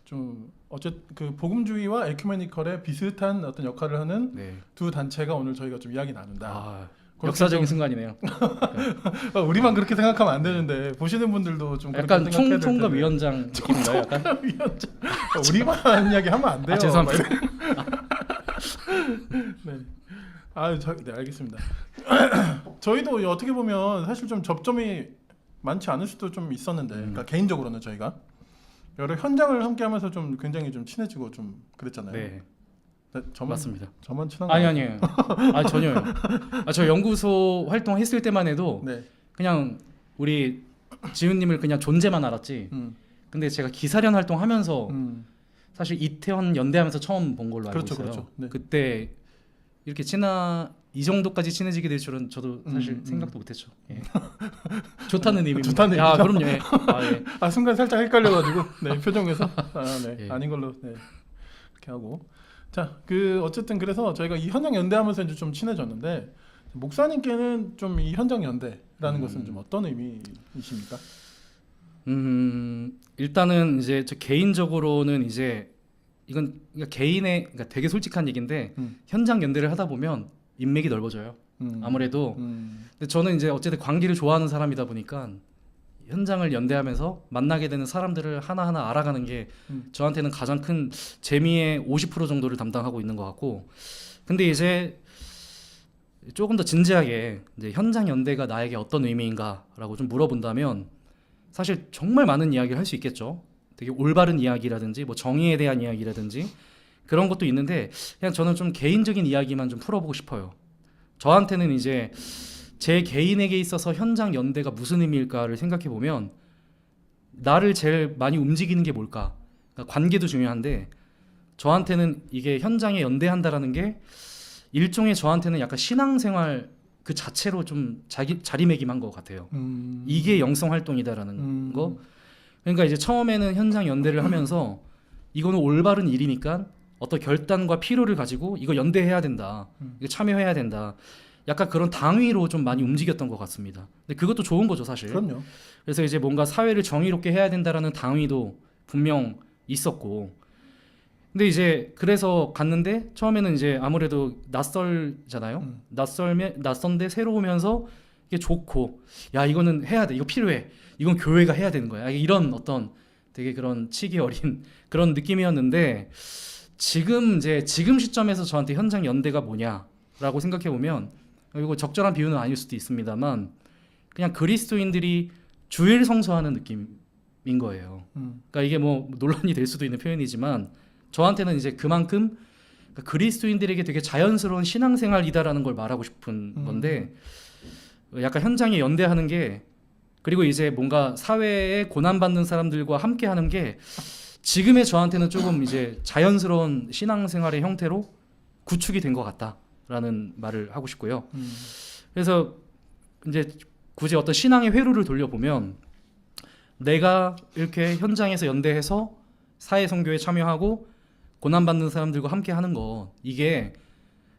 좀 어쨌든 그 복음주의와 에큐메니컬의 비슷한 어떤 역할을 하는 네. 두 단체가 오늘 저희가 좀 이야기 나눈다. 아, 그렇게 역사적인 좀- 순간이네요. 우리만 그렇게 생각하면 안 되는데 보시는 분들도 좀 약간 그렇게 생각해야 될 총통과 텐데. 위원장 느낌인가요? 약간? 위원장. 우리만 이야기 하면 안 돼요. 아, 죄송합니다. 네. 네, 알겠습니다. 저희도 어떻게 보면 사실 좀 접점이 많지 않을 수도 좀 있었는데, 그러니까 개인적으로는 저희가 여러 현장을 함께하면서 좀 굉장히 좀 친해지고 좀 그랬잖아요. 네, 저만 맞습니다. 저만 친한 아니 거 아니에요. 아 전혀요. 저 연구소 활동했을 때만 해도 네. 그냥 우리 지훈님을 그냥 존재만 알았지. 음. 근데 제가 기사련 활동하면서 음. 사실 이태원 연대하면서 처음 본 걸로 알고 그렇죠, 있어요. 그렇죠. 네. 그때 이렇게 이 정도까지 친해지게 될 줄은 저도 사실 생각도 못했죠. 예. 좋다는 의미입니다. 좋다는 야, 의미죠? 그럼요. 예. 아, 예. 순간 살짝 헷갈려가지고 네 표정에서 네 예. 아닌 걸로 네 이렇게 하고 자 어쨌든 그래서 저희가 이 현장 연대하면서 이제 좀 친해졌는데 목사님께는 좀 이 현장 연대라는 음. 것은 좀 어떤 의미이십니까? 일단은 이제 저 개인적으로는 이제 이건 그러니까 개인의 그러니까 되게 솔직한 얘기인데 현장 연대를 하다 보면 인맥이 넓어져요. 아무래도 근데 저는 이제 어쨌든 관계를 좋아하는 사람이다 보니까 현장을 연대하면서 만나게 되는 사람들을 하나하나 알아가는 게 저한테는 가장 큰 재미의 50% 정도를 담당하고 있는 것 같고, 근데 이제 조금 더 진지하게 이제 현장 연대가 나에게 어떤 의미인가라고 좀 물어본다면 사실 정말 많은 이야기를 할 수 있겠죠. 되게 올바른 이야기라든지 뭐 정의에 대한 이야기라든지 그런 것도 있는데 그냥 저는 좀 개인적인 이야기만 좀 풀어보고 싶어요. 저한테는 이제 제 개인에게 있어서 현장 연대가 무슨 의미일까를 생각해 보면 나를 제일 많이 움직이는 게 뭘까? 그러니까 관계도 중요한데 저한테는 이게 현장에 연대한다라는 게 일종의 저한테는 약간 신앙생활 그 자체로 좀 자리매김한 것 같아요. 이게 영성 활동이다라는 거. 그러니까 이제 처음에는 현장 연대를 하면서 이거는 올바른 일이니까 어떤 결단과 필요를 가지고 이거 연대해야 된다. 이거 참여해야 된다. 약간 그런 당위로 좀 많이 움직였던 것 같습니다. 근데 그것도 좋은 거죠, 사실. 그럼요. 그래서 이제 뭔가 사회를 정의롭게 해야 된다라는 당위도 분명 있었고, 근데 이제 그래서 갔는데 처음에는 이제 아무래도 낯설잖아요. 낯선데 새로우면서 이게 좋고, 야 이거는 해야 돼, 이거 필요해, 이건 교회가 해야 되는 거야. 이런 어떤 되게 그런 치기 어린 그런 느낌이었는데 지금 시점에서 저한테 현장 연대가 뭐냐라고 생각해 보면 이거 적절한 비유는 아닐 수도 있습니다만 그냥 그리스도인들이 주일 성수하는 느낌인 거예요. 그러니까 이게 뭐 논란이 될 수도 있는 표현이지만 저한테는 이제 그만큼 그리스도인들에게 되게 자연스러운 신앙생활이다라는 걸 말하고 싶은 건데 약간 현장에 연대하는 게 그리고 이제 뭔가 사회에 고난받는 사람들과 함께 하는 게 지금의 저한테는 조금 이제 자연스러운 신앙생활의 형태로 구축이 된 것 같다라는 말을 하고 싶고요. 그래서 이제 굳이 어떤 신앙의 회로를 돌려보면 내가 이렇게 현장에서 연대해서 사회 선교에 참여하고 고난받는 사람들과 함께 하는 거 이게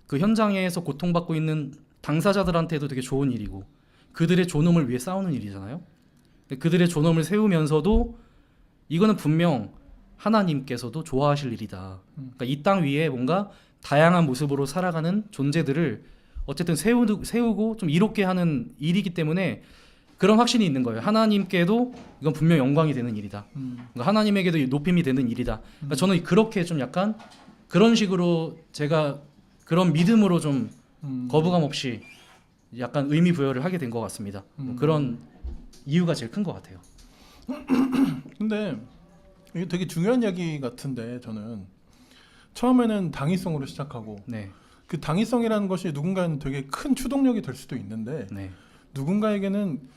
그 현장에서 고통받고 있는 당사자들한테도 되게 좋은 일이고 그들의 존엄을 위해 싸우는 일이잖아요. 그들의 존엄을 세우면서도 이거는 분명 하나님께서도 좋아하실 일이다. 그러니까 이 땅 위에 뭔가 다양한 모습으로 살아가는 존재들을 어쨌든 세우고 좀 이롭게 하는 일이기 때문에 그런 확신이 있는 거예요. 하나님께도 이건 분명 영광이 되는 일이다. 그러니까 하나님에게도 높임이 되는 일이다. 그러니까 저는 그렇게 좀 약간 그런 식으로 제가 그런 믿음으로 좀 거부감 없이 약간 의미 부여를 하게 된 것 같습니다. 뭐 그런 이유가 제일 큰 것 같아요. 근데 이게 되게 중요한 이야기 같은데 저는 처음에는 당위성으로 시작하고 네, 그 당위성이라는 것이 누군가는 되게 큰 추동력이 될 수도 있는데 네, 누군가에게는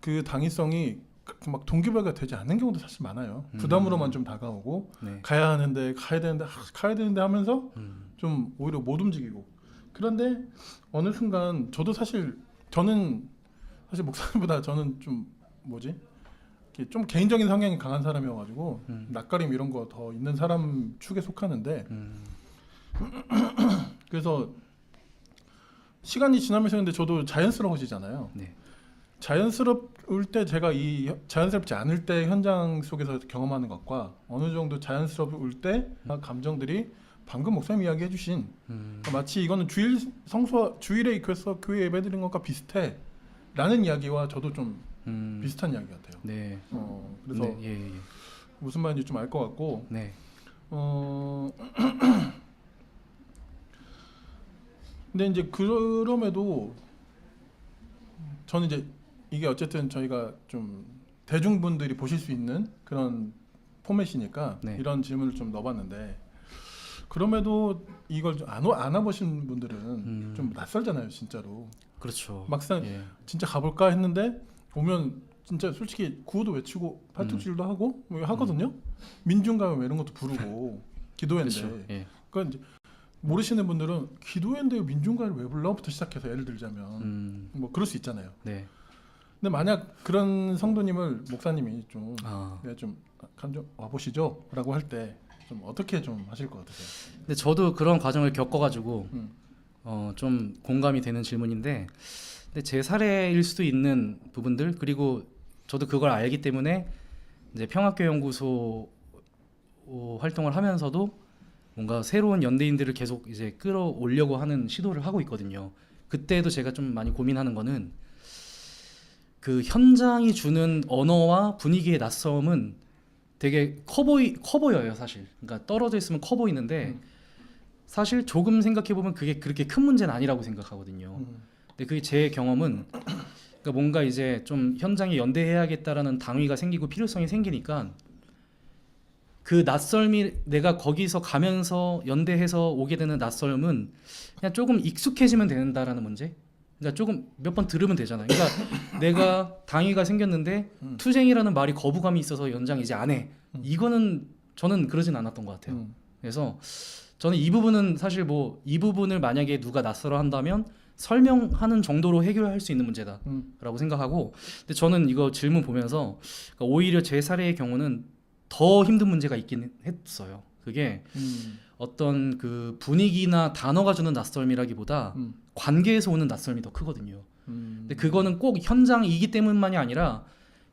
그 당위성이 막 동기부여가 되지 않는 경우도 사실 많아요. 부담으로만 좀 다가오고 네. 가야 되는데 하면서 좀 오히려 못 움직이고 그런데 어느 순간 저는 사실 목사님보다 저는 좀 이렇게 좀 개인적인 성향이 강한 사람이어가지고 낯가림 이런 거 더 있는 사람 축에 속하는데 그래서 시간이 지나면서 근데 저도 자연스러워지잖아요. 네. 자연스러울 때 제가 이 자연스럽지 않을 때 현장 속에서 경험하는 것과 어느 정도 자연스러울 때 감정들이 방금 목사님 이야기해 주신 마치 이거는 주일에 교회 예배드린 것과 비슷해 라는 이야기와 저도 좀 비슷한 이야기 같아요. 네. 그래서 네, 예. 무슨 말인지 좀 알 것 같고 네. 근데 이제 그럼에도 저는 이제 이게 어쨌든 저희가 좀 대중분들이 보실 수 있는 그런 포맷이니까 네. 이런 질문을 좀 넣어봤는데 그럼에도 이걸 좀 안 와보신 분들은 좀 낯설잖아요, 진짜로. 그렇죠. 막상 예. 진짜 가볼까 했는데 오면 진짜 솔직히 구호도 외치고 팔뚝질도 하고 뭐 하거든요. 민중가요 이런 것도 부르고 기도회인데. 그렇죠. 예. 그러니까 이제 모르시는 분들은 기도회인데 민중가요를 왜 불러부터 시작해서 예를 들자면 뭐 그럴 수 있잖아요. 네. 근데 만약 그런 성도님을 목사님이 좀 감정 와보시죠라고 할 때 좀 어떻게 좀 하실 것 같으세요? 근데 저도 그런 과정을 겪어가지고 좀 공감이 되는 질문인데, 근데 제 사례일 수도 있는 부분들, 그리고 저도 그걸 알기 때문에 이제 평화교연구소 활동을 하면서도 뭔가 새로운 연대인들을 계속 이제 끌어올려고 하는 시도를 하고 있거든요. 그때도 제가 좀 많이 고민하는 거는 그 현장이 주는 언어와 분위기의 낯섦은 되게 커 보여요, 사실. 그러니까 떨어져 있으면 커 보이는데 사실 조금 생각해 보면 그게 그렇게 큰 문제는 아니라고 생각하거든요. 근데 그게 제 경험은 그러니까 뭔가 이제 좀 현장에 연대해야겠다라는 당위가 생기고 필요성이 생기니까 그 낯설미, 내가 거기서 가면서 연대해서 오게 되는 낯설음은 그냥 조금 익숙해지면 된다라는 문제. 그러니까 조금 몇 번 들으면 되잖아요. 그러니까 내가 당위가 생겼는데 투쟁이라는 말이 거부감이 있어서 연장 이제 안 해. 이거는 저는 그러진 않았던 것 같아요. 그래서 저는 이 부분은 사실 뭐 이 부분을 만약에 누가 낯설어 한다면 설명하는 정도로 해결할 수 있는 문제다라고 생각하고, 근데 저는 이거 질문 보면서 그러니까 오히려 제 사례의 경우는 더 힘든 문제가 있긴 했어요. 그게 어떤 그 분위기나 단어가 주는 낯설미라기보다 관계에서 오는 낯설미 더 크거든요. 근데 그거는 꼭 현장이기 때문만이 아니라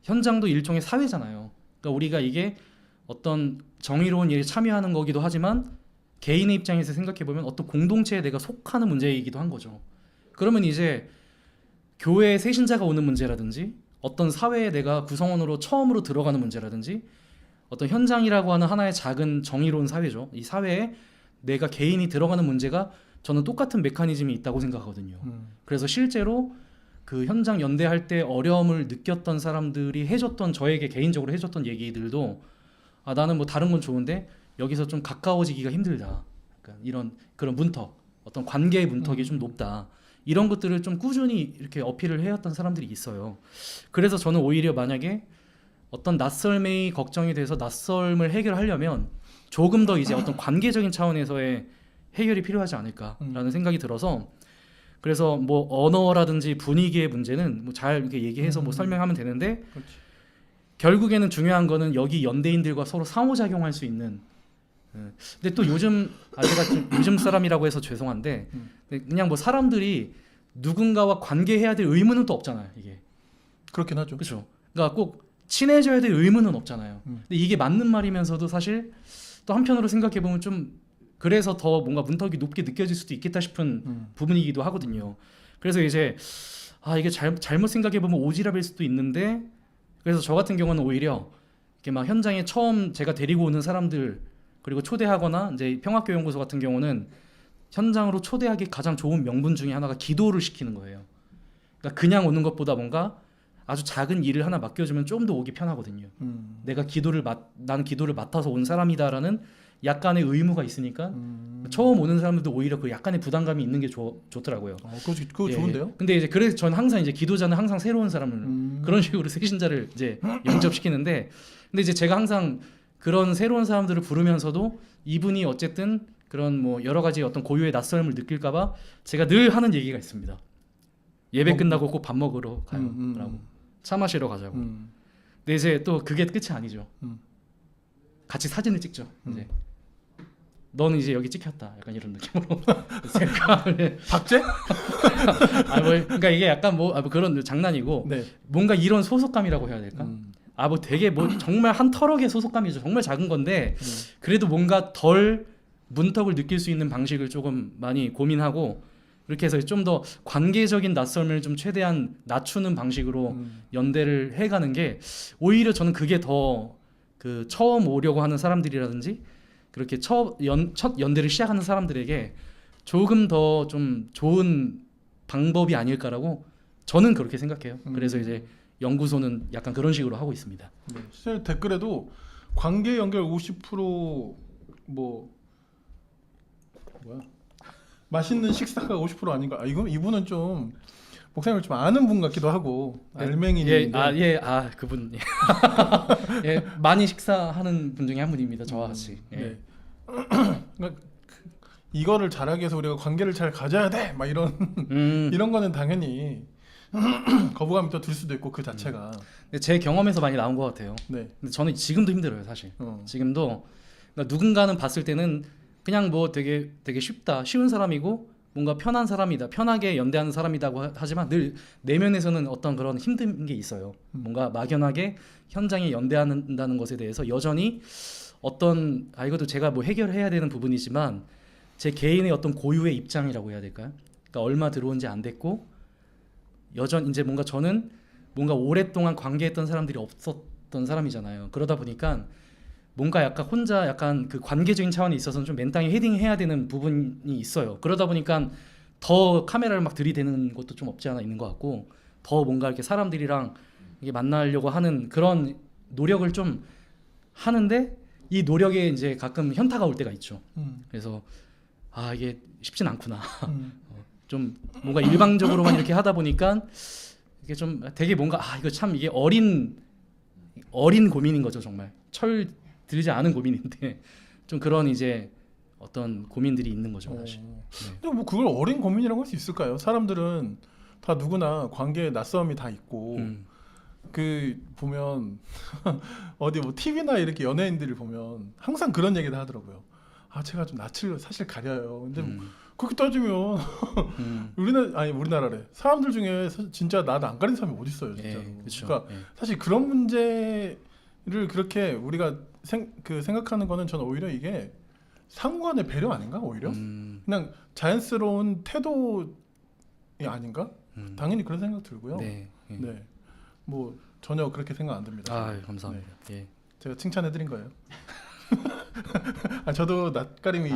현장도 일종의 사회잖아요. 그러니까 우리가 이게 어떤 정의로운 일에 참여하는 거기도 하지만 개인의 입장에서 생각해 보면 어떤 공동체에 내가 속하는 문제이기도 한 거죠. 그러면 이제 교회에 새신자가 오는 문제라든지 어떤 사회에 내가 구성원으로 처음으로 들어가는 문제라든지 어떤 현장이라고 하는 하나의 작은 정의로운 사회죠. 이 사회에 내가 개인이 들어가는 문제가 저는 똑같은 메커니즘이 있다고 생각하거든요. 그래서 실제로 그 현장 연대할 때 어려움을 느꼈던 사람들이 해줬던, 저에게 개인적으로 해줬던 얘기들도 아, 나는 뭐 다른 건 좋은데 여기서 좀 가까워지기가 힘들다. 그러니까 이런 그런 문턱, 어떤 관계의 문턱이 좀 높다. 이런 것들을 좀 꾸준히 이렇게 어필을 해왔던 사람들이 있어요. 그래서 저는 오히려 만약에 어떤 낯설미 걱정이 돼서 낯설음을 해결하려면 조금 더 이제 어떤 관계적인 차원에서의 해결이 필요하지 않을까라는 생각이 들어서, 그래서 뭐 언어라든지 분위기의 문제는 뭐 잘 이렇게 얘기해서 뭐 설명하면 되는데 그렇지. 결국에는 중요한 거는 여기 연대인들과 서로 상호작용할 수 있는. 근데 또 요즘 제가 좀 요즘 사람이라고 해서 죄송한데 그냥 뭐 사람들이 누군가와 관계해야 될 의무는 또 없잖아요. 이게 그렇긴 하죠. 그렇죠. 그러니까 꼭 친해져야 될 의무는 없잖아요. 근데 이게 맞는 말이면서도 사실 또 한편으로 생각해 보면 좀 그래서 더 뭔가 문턱이 높게 느껴질 수도 있겠다 싶은 부분이기도 하거든요. 그래서 이제 이게 잘못 생각해 보면 오지랖일 수도 있는데, 그래서 저 같은 경우는 오히려 이렇게 막 현장에 처음 제가 데리고 오는 사람들 그리고 초대하거나 이제 평화교연구소 같은 경우는 현장으로 초대하기 가장 좋은 명분 중에 하나가 기도를 시키는 거예요. 그러니까 그냥 오는 것보다 뭔가 아주 작은 일을 하나 맡겨주면 좀 더 오기 편하거든요. 내가 나는 기도를 맡아서 온 사람이다라는 약간의 의무가 있으니까 처음 오는 사람들도 오히려 그 약간의 부담감이 있는 게 좋더라고요. 그거 좋은데요? 근데 이제 그래서 저는 항상 이제 기도자는 항상 새로운 사람을 그런 식으로 새신자를 이제 영접시키는데, 근데 이제 제가 항상 그런 새로운 사람들을 부르면서도 이분이 어쨌든 그런 뭐 여러 가지 어떤 고유의 낯설음을 느낄까봐 제가 늘 하는 얘기가 있습니다. 예배 끝나고 꼭 밥 먹으러 가요라고, 차 마시러 가자고. 근데 이제 또 그게 끝이 아니죠. 같이 사진을 찍죠. 이제 너는 이제 여기 찍혔다. 약간 이런 느낌으로 생각을. 박제? 그러니까 이게 약간 뭐 그런 장난이고, 네. 뭔가 이런 소속감이라고 해야 될까? 뭐 되게 뭐 정말 한 터럭의 소속감이죠. 정말 작은 건데 그래도 뭔가 덜 문턱을 느낄 수 있는 방식을 조금 많이 고민하고, 이렇게 해서 좀 더 관계적인 낯섦을 좀 최대한 낮추는 방식으로 연대를 해가는 게 오히려 저는 그게 더 그 처음 오려고 하는 사람들이라든지 그렇게 첫 연대를 시작하는 사람들에게 조금 더 좀 좋은 방법이 아닐까라고 저는 그렇게 생각해요. 그래서 이제 연구소는 약간 그런 식으로 하고 있습니다. 네. 실제 댓글에도 관계 연결 50% 뭐야? 맛있는 식사가 50% 아닌가? 이분은 좀 목사님을 좀 아는 분 같기도 하고 알맹이인데. 그분 많이 식사하는 분 중에 한 분입니다. 저와 같이. 네. 그러니까 이거를 잘하기 위해서 우리가 관계를 잘 가져야 돼. 막 이런 이런 거는 당연히 거부감이 또 들 수도 있고 그 자체가. 근데 제 경험에서 많이 나온 것 같아요. 네. 근데 저는 지금도 힘들어요, 사실. 지금도 그러니까 누군가는 봤을 때는 그냥 뭐 되게 쉽다, 쉬운 사람이고 뭔가 편한 사람이다, 편하게 연대하는 사람이라고 하지만 늘 내면에서는 어떤 그런 힘든 게 있어요. 뭔가 막연하게 현장에 연대한다는 것에 대해서 여전히 어떤 이것도 제가 뭐 해결해야 되는 부분이지만 제 개인의 어떤 고유의 입장이라고 해야 될까요? 그러니까 얼마 들어온 지 안 됐고 여전 이제 뭔가 저는 뭔가 오랫동안 관계했던 사람들이 없었던 사람이잖아요. 그러다 보니까 뭔가 약간 혼자 약간 그 관계적인 차원에 있어서는 좀 맨땅에 헤딩해야 되는 부분이 있어요. 그러다 보니까 더 카메라를 막 들이대는 것도 좀 없지 않아 있는 것 같고 더 뭔가 이렇게 사람들이랑 이게 만나려고 하는 그런 노력을 좀 하는데 이 노력에 이제 가끔 현타가 올 때가 있죠. 그래서 이게 쉽진 않구나. 좀 뭔가 일방적으로만 이렇게 하다 보니까 이게 좀 되게 뭔가 이거 참 이게 어린 고민인 거죠. 정말 철 들지 않은 고민인데 좀 그런 이제 어떤 고민들이 있는 거죠 사실. 네. 근데 뭐 그걸 어린 고민이라고 할 수 있을까요? 사람들은 다 누구나 관계에 낯섦이 다 있고 그 보면 어디 뭐 TV나 이렇게 연예인들을 보면 항상 그런 얘기를 하더라고요. 제가 좀 낯을 사실 가려요. 근데 그렇게 따지면 우리나라래 사람들 중에 진짜 낯 안 가린 사람이 어디 있어요, 진짜로. 그렇죠. 그러니까 사실 그런 문제를 그렇게 우리가 생각하는 거는 저는 오히려 이게 상호간의 배려 아닌가 오히려? 그냥 자연스러운 태도이 아닌가? 당연히 그런 생각 들고요. 네. 네, 뭐 전혀 그렇게 생각 안 듭니다. 감사합니다. 예. 제가 칭찬해드린 거예요. 저도 낯가림이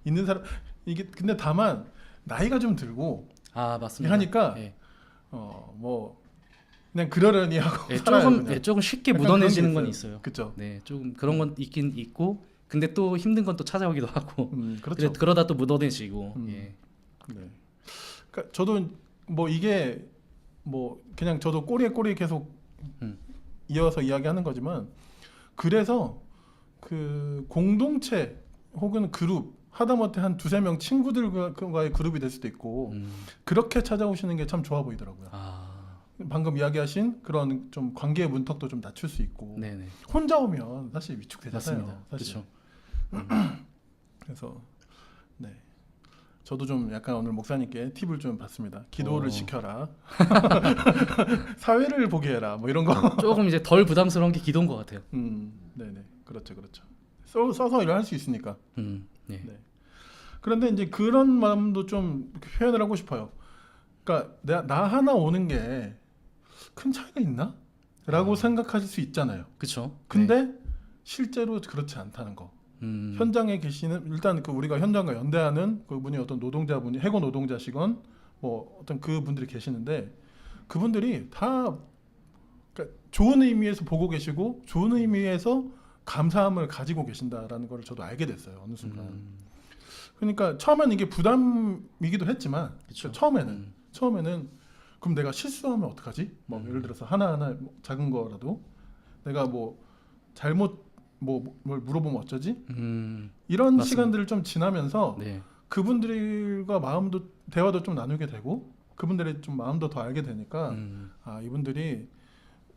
있는 사람 이게 근데 다만 나이가 좀 들고 맞습니다. 하니까 예. 뭐 그냥 그러려니 하고 살아요, 조금 쉽게 약간 묻어내지는 그런 건 게 있어요. 그렇죠. 네, 조금 그런 건 있긴 있고, 근데 또 힘든 건 또 찾아오기도 하고, 그렇죠. 그러다 또 묻어내지고. 예. 네. 그러니까 저도 뭐 이게 뭐 그냥 저도 꼬리에 꼬리 계속 이어서 이야기하는 거지만 그래서 그 공동체 혹은 그룹 하다못해 한 두세 명 친구들과의 그룹이 될 수도 있고 그렇게 찾아오시는 게 참 좋아 보이더라고요. 방금 이야기하신 그런 좀 관계의 문턱도 좀 낮출 수 있고 네네. 혼자 오면 사실 위축되잖아요. 맞습니다. 그렇죠. 그래서 네, 저도 좀 약간 오늘 목사님께 팁을 좀 받습니다. 기도를 시켜라, 사회를 보게 해라, 뭐 이런 거. 조금 이제 덜 부담스러운 게 기도인 것 같아요. 네네, 그렇죠. 써서 일을 할 수 있으니까. 네. 네. 그런데 이제 그런 마음도 좀 표현을 하고 싶어요. 그러니까 나 하나 오는 게 큰 차이가 있나? 라고 생각하실 수 있잖아요. 그렇죠. 근데 실제로 그렇지 않다는 거. 현장에 계시는 일단 우리가 현장과 연대하는 그분이 어떤 노동자분이 해고 노동자시건 뭐 어떤 그분들이 계시는데 그분들이 다 그러니까 좋은 의미에서 보고 계시고 좋은 의미에서 감사함을 가지고 계신다라는 걸 저도 알게 됐어요, 어느 순간. 그러니까 처음에는 이게 부담이기도 했지만 처음에는 그럼 내가 실수하면 어떡하지? 뭐 예를 들어서 하나하나 작은 거라도 내가 뭐 잘못 뭘 물어보면 어쩌지? 이런 맞습니다. 시간들을 좀 지나면서 네. 그분들과 대화도 좀 나누게 되고 그분들의 좀 마음도 더 알게 되니까 이분들이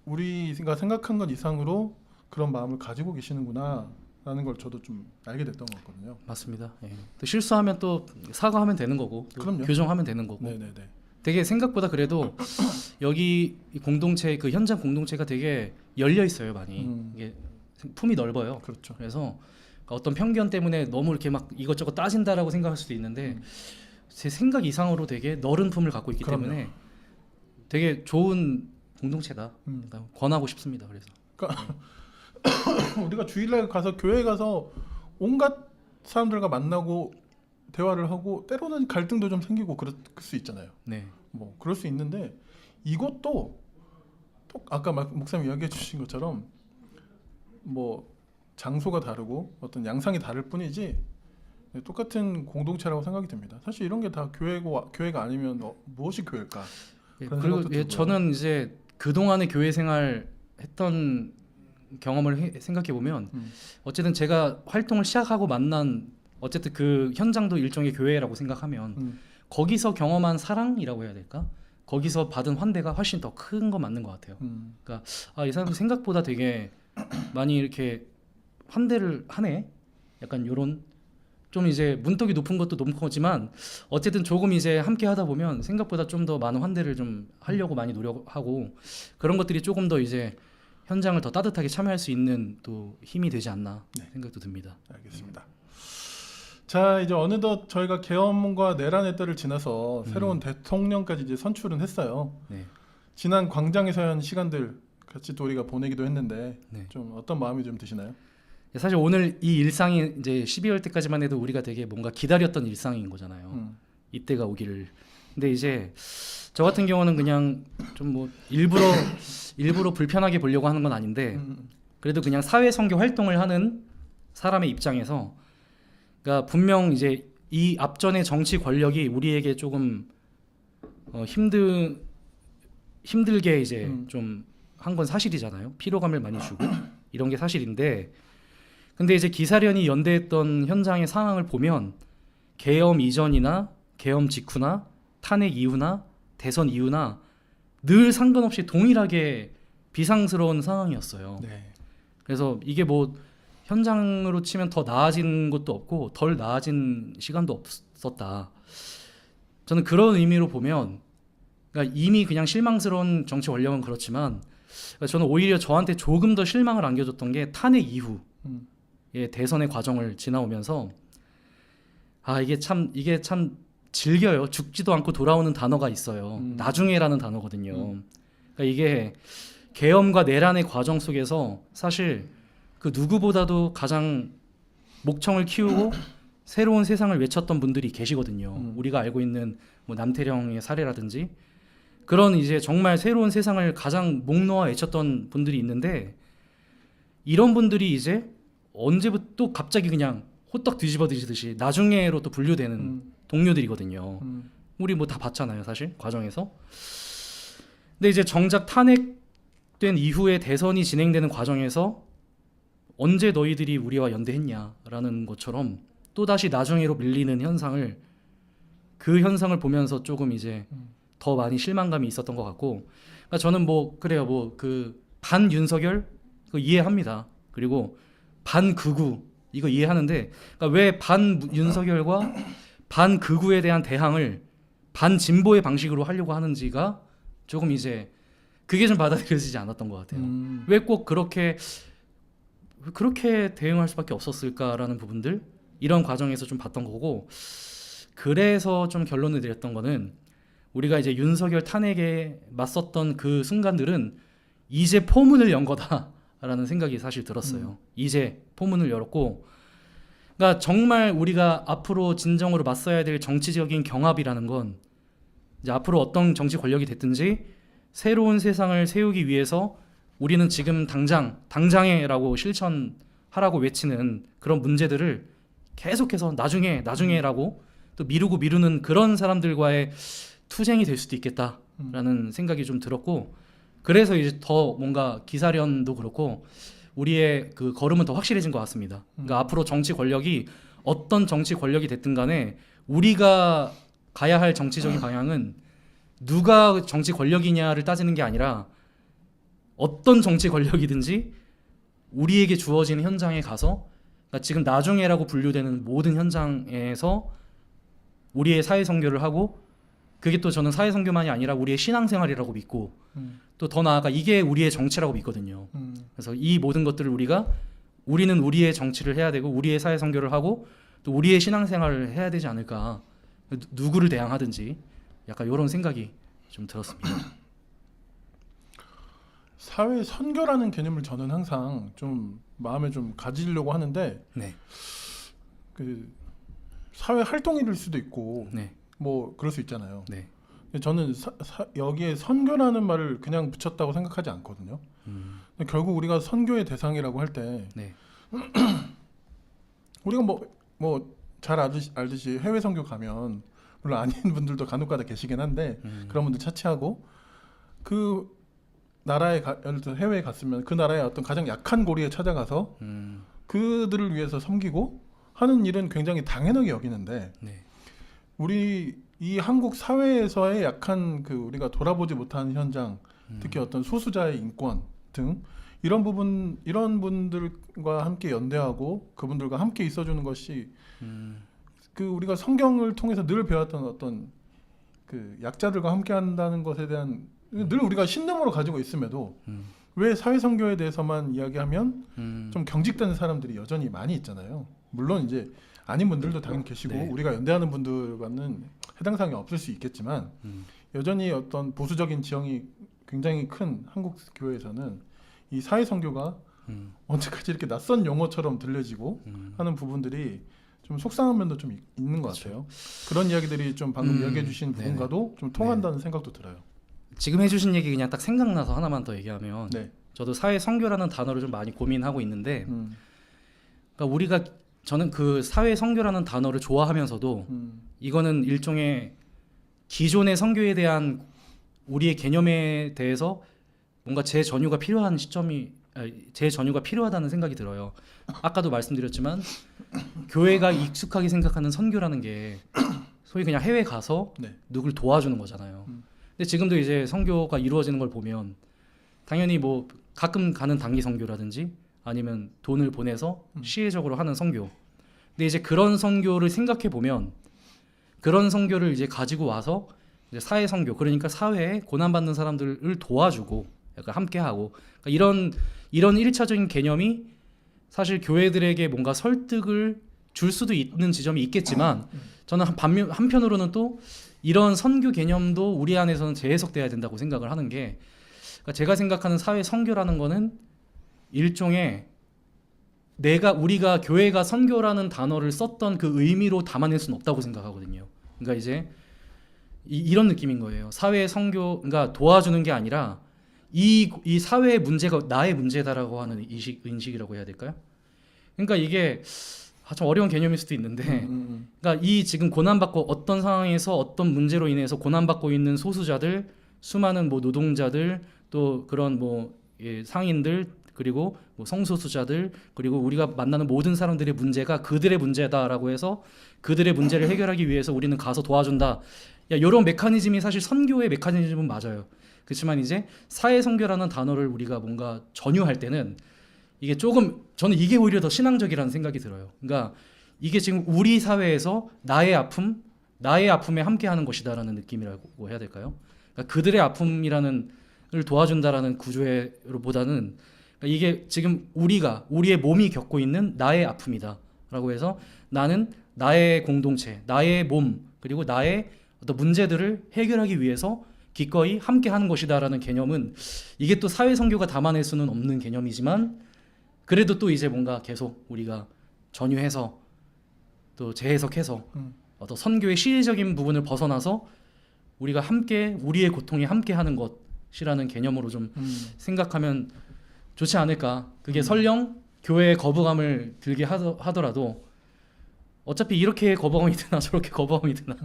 우리가 생각한 것 이상으로 그런 마음을 가지고 계시는구나 라는 걸 저도 좀 알게 됐던 것 같거든요. 맞습니다. 예. 또 실수하면 또 사과하면 되는 거고, 또 그럼요. 교정하면 되는 거고. 네네네. 되게 생각보다 그래도 여기 이 공동체 그 현장 공동체가 되게 열려 있어요, 많이. 이게 품이 넓어요. 그렇죠. 그래서 어떤 편견 때문에 너무 이렇게 막 이것저것 따진다라고 생각할 수도 있는데 제 생각 이상으로 되게 넓은 품을 갖고 있기 그럼요. 때문에 되게 좋은 공동체다. 그러니까 권하고 싶습니다. 그래서 그러니까 우리가 주일날 가서 교회 가서 온갖 사람들과 만나고 대화를 하고 때로는 갈등도 좀 생기고 그럴 수 있잖아요. 네. 뭐 그럴 수 있는데 이것도 또 아까 목사님 이야기해 주신 것처럼 뭐 장소가 다르고 어떤 양상이 다를 뿐이지 똑같은 공동체라고 생각이 듭니다. 사실 이런 게 다 교회가 아니면 무엇이 교회일까? 예, 그런 그리고 생각도 예, 들고요. 저는 이제 그 동안의 교회 생활 했던 경험을 생각해 보면 어쨌든 제가 활동을 시작하고 만난 어쨌든 그 현장도 일종의 교회라고 생각하면 거기서 경험한 사랑이라고 해야 될까? 거기서 받은 환대가 훨씬 더 큰 거 맞는 것 같아요. 그러니까 이 사람이 생각보다 되게 많이 이렇게 환대를 하네. 약간 요런 좀 이제 문턱이 높은 것도 높은 거지만 어쨌든 조금 이제 함께 하다 보면 생각보다 좀 더 많은 환대를 좀 하려고 많이 노력하고 그런 것들이 조금 더 이제 현장을 더 따뜻하게 참여할 수 있는 또 힘이 되지 않나 네. 생각도 듭니다. 알겠습니다. 자, 이제 어느덧 저희가 계엄과 내란의 때를 지나서 새로운 대통령까지 이제 선출은 했어요. 네. 지난 광장에서의 시간들 같이 또 우리가 보내기도 했는데 네. 좀 어떤 마음이 좀 드시나요? 사실 오늘 이 일상이 이제 12월 때까지만 해도 우리가 되게 뭔가 기다렸던 일상인 거잖아요. 이때가 오기를. 근데 이제 저 같은 경우는 그냥 좀 뭐 일부러 불편하게 보려고 하는 건 아닌데 그래도 그냥 사회 선교 활동을 하는 사람의 입장에서 그러니까 분명 이제 이 앞전의 정치 권력이 우리에게 조금 힘들게 이제 좀 한 건 사실이잖아요. 피로감을 많이 주고 이런 게 사실인데 근데 이제 기사련이 연대했던 현장의 상황을 보면 계엄 이전이나 계엄 직후나 탄핵 이후나 대선 이후나 늘 상관없이 동일하게 비상스러운 상황이었어요. 네. 그래서 이게 뭐 현장으로 치면 더 나아진 것도 없고 덜 나아진 시간도 없었다. 저는 그런 의미로 보면 그러니까 이미 그냥 실망스러운 정치 권력은 그렇지만 그러니까 저는 오히려 저한테 조금 더 실망을 안겨줬던 게 탄핵 이후의 대선의 과정을 지나오면서 이게 참 즐겨요. 죽지도 않고 돌아오는 단어가 있어요. 나중에라는 단어거든요. 그러니까 이게 계엄과 내란의 과정 속에서 사실 그 누구보다도 가장 목청을 키우고 새로운 세상을 외쳤던 분들이 계시거든요. 우리가 알고 있는 뭐 남태령의 사례라든지 그런 이제 정말 새로운 세상을 가장 목 놓아 외쳤던 분들이 있는데 이런 분들이 이제 언제부터 또 갑자기 그냥 호떡 뒤집어 드시듯이 나중에로 또 분류되는 동료들이거든요. 우리 뭐 다 봤잖아요, 사실 과정에서. 근데 이제 정작 탄핵된 이후에 대선이 진행되는 과정에서 언제 너희들이 우리와 연대했냐라는 것처럼 또 다시 나중에로 밀리는 현상을 그 현상을 보면서 조금 이제 더 많이 실망감이 있었던 것 같고, 그러니까 저는 뭐 그래요, 뭐 그 반 윤석열 그거 이해합니다. 그리고 반 극우 이거 이해하는데, 그러니까 왜 반 윤석열과 반 극우에 대한 대항을 반 진보의 방식으로 하려고 하는지가 조금 이제 그게 좀 받아들여지지 않았던 것 같아요. 왜 꼭 그렇게 대응할 수밖에 없었을까라는 부분들 이런 과정에서 좀 봤던 거고, 그래서 좀 결론을 내렸던 거는 우리가 이제 윤석열 탄핵에 맞섰던 그 순간들은 이제 포문을 연 거다라는 생각이 사실 들었어요. 이제 포문을 열었고, 그러니까 정말 우리가 앞으로 진정으로 맞서야 될 정치적인 경합이라는 건 이제 앞으로 어떤 정치 권력이 됐든지 새로운 세상을 세우기 위해서 우리는 지금 당장에라고 실천하라고 외치는 그런 문제들을 계속해서 나중에라고 또 미루는 그런 사람들과의 투쟁이 될 수도 있겠다라는 생각이 좀 들었고, 그래서 이제 더 뭔가 기사련도 그렇고 우리의 그 걸음은 더 확실해진 것 같습니다. 그러니까 앞으로 정치 권력이 어떤 정치 권력이 됐든 간에 우리가 가야 할 정치적인 방향은 누가 정치 권력이냐를 따지는 게 아니라 어떤 정치 권력이든지 우리에게 주어지는 현장에 가서, 그러니까 지금 나중에라고 분류되는 모든 현장에서 우리의 사회 선교를 하고, 그게 또 저는 사회 선교만이 아니라 우리의 신앙생활이라고 믿고 또 더 나아가 이게 우리의 정치라고 믿거든요. 그래서 이 모든 것들을 우리는 우리의 정치를 해야 되고 우리의 사회 선교를 하고 또 우리의 신앙생활을 해야 되지 않을까, 누구를 대항하든지 약간 이런 생각이 좀 들었습니다. 사회 선교라는 개념을 저는 항상 좀 마음에 좀 가지려고 하는데, 네. 그 사회 활동일 수도 있고 네. 뭐 그럴 수 있잖아요. 네. 근데 저는 여기에 선교라는 말을 그냥 붙였다고 생각하지 않거든요. 근데 결국 우리가 선교의 대상이라고 할 때 네. 우리가 뭐 잘 알듯이 해외 선교 가면 물론 아닌 분들도 간혹가다 계시긴 한데 그런 분들 차치하고 그 나라에 예를 들어 해외에 갔으면 그 나라의 어떤 가장 약한 고리에 찾아가서 그들을 위해서 섬기고 하는 일은 굉장히 당연하게 여기는데, 네. 우리 이 한국 사회에서의 약한 그 우리가 돌아보지 못하는 현장, 특히 어떤 소수자의 인권 등 이런 분들과 함께 연대하고 그분들과 함께 있어주는 것이 그 우리가 성경을 통해서 늘 배웠던 어떤 그 약자들과 함께 한다는 것에 대한 늘 우리가 신념으로 가지고 있음에도 왜 사회선교에 대해서만 이야기하면 좀 경직되는 사람들이 여전히 많이 있잖아요. 물론 이제 아닌 분들도 당연히 계시고 네. 우리가 연대하는 분들과는 해당 사항이 없을 수 있겠지만 여전히 어떤 보수적인 지형이 굉장히 큰 한국 교회에서는 이 사회선교가 언제까지 이렇게 낯선 용어처럼 들려지고 하는 부분들이 좀 속상한 면도 좀 있는 것 같아요. 그런 이야기들이 좀 방금 이야기해 주신 네네. 부분과도 좀 통한다는 생각도 들어요. 지금 해주신 얘기 그냥 딱 생각나서 하나만 더 얘기하면 네. 저도 사회 선교라는 단어를 좀 많이 고민하고 있는데 그러니까 저는 그 사회 선교라는 단어를 좋아하면서도 이거는 일종의 기존의 선교에 대한 우리의 개념에 대해서 뭔가 재전유가 필요한 재전유가 필요하다는 생각이 들어요. 아까도 말씀드렸지만 교회가 익숙하게 생각하는 선교라는 게 소위 그냥 해외 가서 네. 누굴 도와주는 거잖아요. 근데 지금도 이제 선교가 이루어지는 걸 보면 당연히 뭐 가끔 가는 단기 선교라든지 아니면 돈을 보내서 시혜적으로 하는 선교. 근데 이제 그런 선교를 생각해 보면 그런 선교를 이제 가지고 와서 이제 사회 선교, 그러니까 사회에 고난받는 사람들을 도와주고 약간 함께하고 그러니까 이런 일차적인 개념이 사실 교회들에게 뭔가 설득을 줄 수도 있는 지점이 있겠지만 저는 한편으로는 또 이런 선교 개념도 우리 안에서는 재해석돼야 된다고 생각을 하는 게 그러니까 제가 생각하는 사회 선교라는 거는 일종의 우리가 교회가 선교라는 단어를 썼던 그 의미로 담아낼 수는 없다고 생각하거든요. 그러니까 이제 이런 느낌인 거예요. 사회 선교, 그러니까 도와주는 게 아니라 이 사회의 문제가 나의 문제다라고 하는 인식이라고 해야 될까요? 그러니까 이게 좀 어려운 개념일 수도 있는데, 그러니까 이 지금 고난받고 어떤 상황에서 어떤 문제로 인해서 고난받고 있는 소수자들, 수많은 뭐 노동자들, 또 그런 뭐 상인들, 그리고 뭐 성소수자들, 그리고 우리가 만나는 모든 사람들의 문제가 그들의 문제다라고 해서 그들의 문제를 해결하기 위해서 우리는 가서 도와준다. 이런 메커니즘이 사실 선교의 메커니즘은 맞아요. 그렇지만 이제 사회 선교라는 단어를 우리가 뭔가 전유할 때는 이게 조금 저는 이게 오히려 더 신앙적이라는 생각이 들어요. 그러니까 이게 지금 우리 사회에서 나의 아픔에 함께하는 것이다라는 느낌이라고 해야 될까요? 그러니까 그들의 아픔이라는 을 도와준다라는 구조보다는 그러니까 이게 지금 우리의 몸이 겪고 있는 나의 아픔이다라고 해서 나는 나의 공동체, 나의 몸 그리고 나의 어떤 문제들을 해결하기 위해서 기꺼이 함께하는 것이다라는 개념은 이게 또 사회 선교가 담아낼 수는 없는 개념이지만 그래도 또 이제 뭔가 계속 우리가 전유해서 또 재해석해서 어떤 선교의 시의적인 부분을 벗어나서 우리가 함께 우리의 고통에 함께하는 것이라는 개념으로 좀 생각하면 좋지 않을까. 그게 설령 교회의 거부감을 들게 하더라도 어차피 이렇게 거부감이 드나 저렇게 거부감이 드나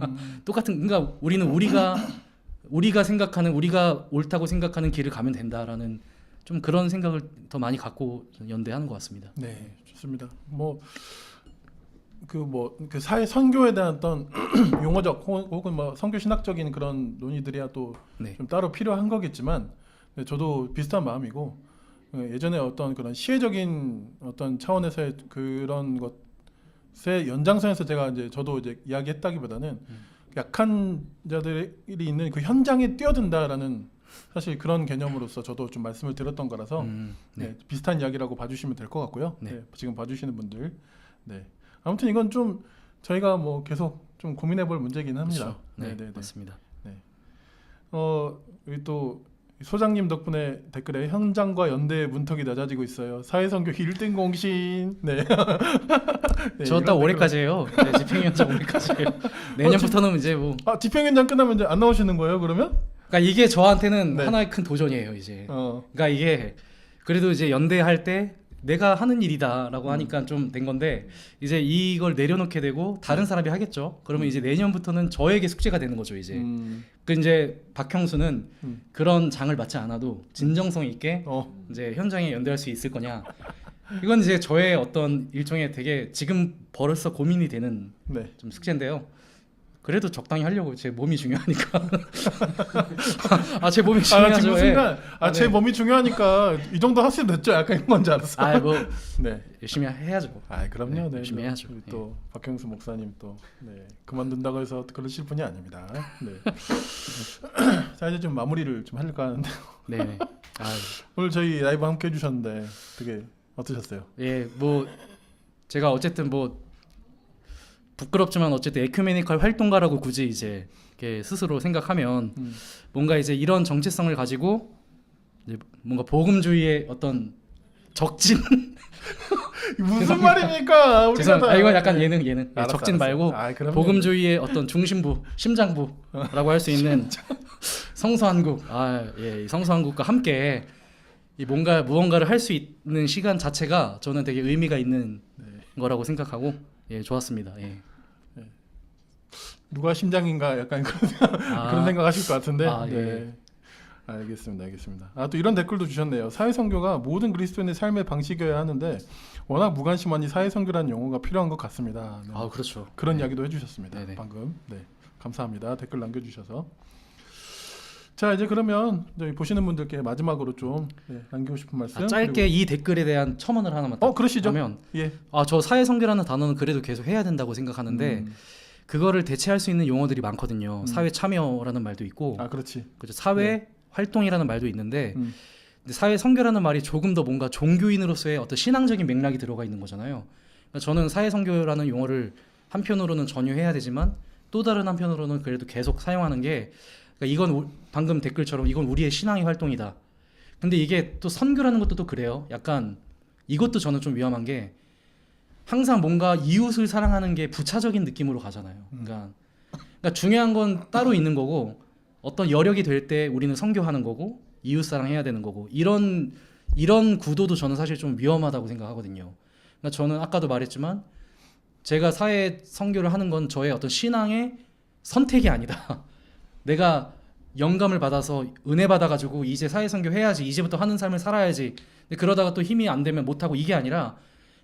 똑같은, 그러니까 우리는 우리가 생각하는 우리가 옳다고 생각하는 길을 가면 된다라는 좀 그런 생각을 더 많이 갖고 연대하는 것 같습니다. 네, 좋습니다. 그 사회 선교에 대한 어떤 용어적 혹은 뭐 선교 신학적인 그런 논의들이야 또 좀 따로 필요한 거겠지만 네, 저도 비슷한 마음이고 예전에 어떤 그런 시혜적인 어떤 차원에서의 그런 것의 연장선에서 저도 이제 이야기했다기보다는 약한 자들이 있는 그 현장에 뛰어든다라는 사실 그런 개념으로서 저도 좀 말씀을 드렸던 거라서 네, 비슷한 이야기라고 봐주시면 될 것 같고요. 네, 지금 봐주시는 분들, 네, 아무튼 이건 좀 저희가 뭐 계속 좀 고민해볼 문제긴 합니다. 그렇죠. 네, 맞습니다. 네, 여기 또 소장님 덕분에 댓글에 현장과 연대의 문턱이 낮아지고 있어요. 사회선교 1등 공신. 네. 네, 저 딱 올해까지예요. 네, 집행위원장 올해까지예요. 내년부터는 이제 뭐. 집행위원장 끝나면 이제 안 나오시는 거예요? 그러면? 그러니까 이게 저한테는 네. 하나의 큰 도전이에요 이제. 그러니까 이게 그래도 이제 연대할 때 내가 하는 일이다라고 하니까 좀 된 건데 이제 이걸 내려놓게 되고 다른 사람이 하겠죠. 그러면 이제 내년부터는 저에게 숙제가 되는 거죠 이제. 그 이제 박형수는 그런 장을 맡지 않아도 진정성 있게 이제 현장에 연대할 수 있을 거냐. 이건 이제 저의 어떤 일종의 되게 지금 벌써 고민이 되는 좀 숙제인데요. 그래도 적당히 하려고 제 몸이 중요하니까. 제 몸이 나 중요하죠. 지금 예. 순간 제 네. 몸이 중요하니까 이 정도 하시면 됐죠. 약간 이런 건줄 알았어. 뭐 네. 열심히 해야죠. 그럼요. 네, 네, 열심히 네. 해야죠. 우리 또 박형수 목사님 또 그만둔다고 해서 그러실 분이 아닙니다. 네. 자 이제 좀 마무리를 좀 할까 하는데 네. 오늘 저희 라이브 함께 해주셨는데 되게 어떠셨어요? 뭐 제가 어쨌든 뭐 부끄럽지만 어쨌든 에큐메니컬 활동가라고 굳이 이제 이렇게 스스로 생각하면 뭔가 이제 이런 정체성을 가지고 이제 뭔가 복음주의의 어떤 적진 무슨 말입니까? 죄송합니다. 이건 약간 예능 알았어, 적진 알았어. 말고 그럼요. 복음주의의 어떤 중심부, 심장부라고 할 수 있는 성서한국. 이 성서한국과 함께 이 무언가를 할 수 있는 시간 자체가 저는 되게 의미가 있는 거라고 생각하고 좋았습니다. 누가 심장인가 약간 그런 생각하실 것 같은데. 예. 알겠습니다. 또 이런 댓글도 주셨네요. 사회선교가 모든 그리스도인의 삶의 방식이어야 하는데 워낙 무관심하니 사회선교라는 용어가 필요한 것 같습니다. 네. 그렇죠. 그런 이야기도 해주셨습니다. 네네. 방금. 감사합니다. 댓글 남겨주셔서. 자 이제 그러면 저희 보시는 분들께 마지막으로 좀 남기고 싶은 말씀. 짧게 이 댓글에 대한 첨언을 하나만 딱 그러시죠. 하면 예. 저 사회선교라는 단어는 그래도 계속 해야 된다고 생각하는데 그거를 대체할 수 있는 용어들이 많거든요. 사회 참여라는 말도 있고 그렇지. 그렇죠. 사회 활동이라는 말도 있는데 근데 사회 선교라는 말이 조금 더 뭔가 종교인으로서의 어떤 신앙적인 맥락이 들어가 있는 거잖아요. 그러니까 저는 사회 선교라는 용어를 한편으로는 전유해야 되지만 또 다른 한편으로는 그래도 계속 사용하는 게 그러니까 이건 방금 댓글처럼 이건 우리의 신앙의 활동이다. 근데 이게 또 선교라는 것도 또 그래요. 약간 이것도 저는 좀 위험한 게 항상 뭔가 이웃을 사랑하는 게 부차적인 느낌으로 가잖아요. 그러니까 중요한 건 따로 있는 거고 어떤 여력이 될 때 우리는 선교하는 거고 이웃 사랑해야 되는 거고 이런 구도도 저는 사실 좀 위험하다고 생각하거든요. 그러니까 저는 아까도 말했지만 제가 사회 선교를 하는 건 저의 어떤 신앙의 선택이 아니다. 내가 영감을 받아서 은혜 받아가지고 이제 사회 선교 해야지 이제부터 하는 삶을 살아야지. 근데 그러다가 또 힘이 안 되면 못 하고 이게 아니라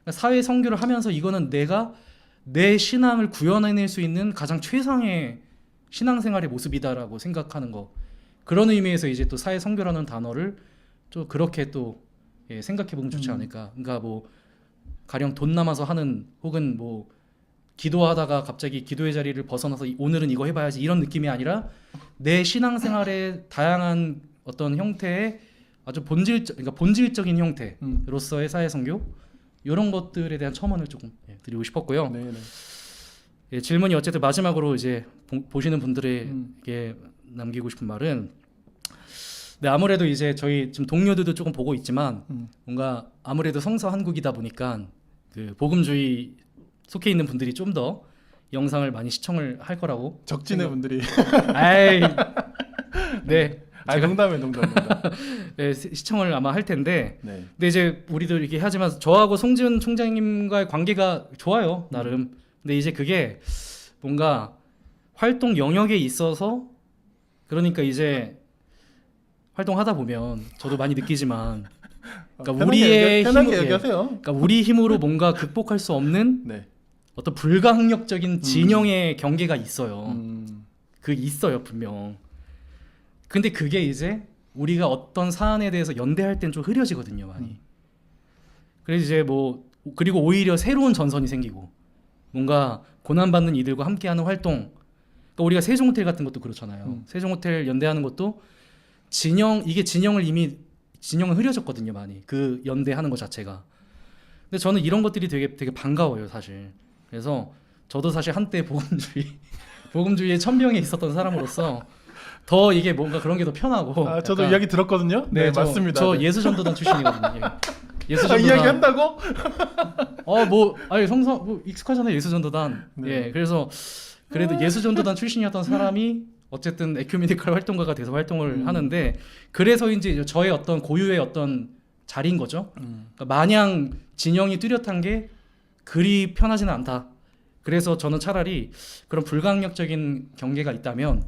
그러니까 사회 선교를 하면서 이거는 내가 내 신앙을 구현해낼 수 있는 가장 최상의 신앙생활의 모습이다라고 생각하는 거. 그런 의미에서 이제 또 사회 선교라는 단어를 좀 그렇게 또 생각해보면 좋지 않을까. 그러니까 뭐 가령 돈 남아서 하는 혹은 뭐 기도하다가 갑자기 기도의 자리를 벗어나서 오늘은 이거 해봐야지 이런 느낌이 아니라 내 신앙생활의 다양한 어떤 형태의 아주 그러니까 본질적인 형태로서의 사회 선교 이런 것들에 대한 첨언을 조금 드리고 싶었고요. 네네. 질문이 어쨌든 마지막으로 이제 보시는 분들에게 남기고 싶은 말은 아무래도 이제 저희 지금 동료들도 조금 보고 있지만 뭔가 아무래도 성서 한국이다 보니까 그 복음주의 속해 있는 분들이 좀 더 영상을 많이 시청을 할 거라고 적진의 분들이. 네. 농담. 시청을 아마 할 텐데. 네. 근데 이제 우리도 이렇게 하지만 저하고 송지훈 총장님과의 관계가 좋아요, 나름. 근데 이제 그게 뭔가 활동 영역에 있어서 그러니까 이제 활동하다 보면 저도 많이 느끼지만 그러니까 편하게 얘기하세요. 그러니까 우리 힘으로 뭔가 극복할 수 없는 어떤 불가항력적인 진영의 경계가 있어요. 있어요, 분명. 근데 그게 이제 우리가 어떤 사안에 대해서 연대할 땐 좀 흐려지거든요, 많이. 그래서 이제 그리고 오히려 새로운 전선이 생기고 뭔가 고난받는 이들과 함께하는 활동. 그러니까 우리가 세종호텔 같은 것도 그렇잖아요. 세종호텔 연대하는 것도 진영을 흐려졌거든요, 많이. 그 연대하는 것 자체가. 근데 저는 이런 것들이 되게 반가워요, 사실. 그래서 저도 사실 한때 복음주의의 천병에 있었던 사람으로서 더 이게 뭔가 그런 게 더 편하고. 저도 이야기 들었거든요. 네, 맞습니다. 저 예수전도단 출신이거든요. 예수전도단. 이야기 한다고? 익숙하잖아요, 예수전도단. 네. 그래서 그래도 예수전도단 출신이었던 사람이 어쨌든 에큐메니컬 활동가가 돼서 활동을 하는데 그래서인지 저의 어떤 고유의 어떤 자리인 거죠. 그러니까 마냥 진영이 뚜렷한 게 그리 편하지는 않다. 그래서 저는 차라리 그런 불가항력적인 경계가 있다면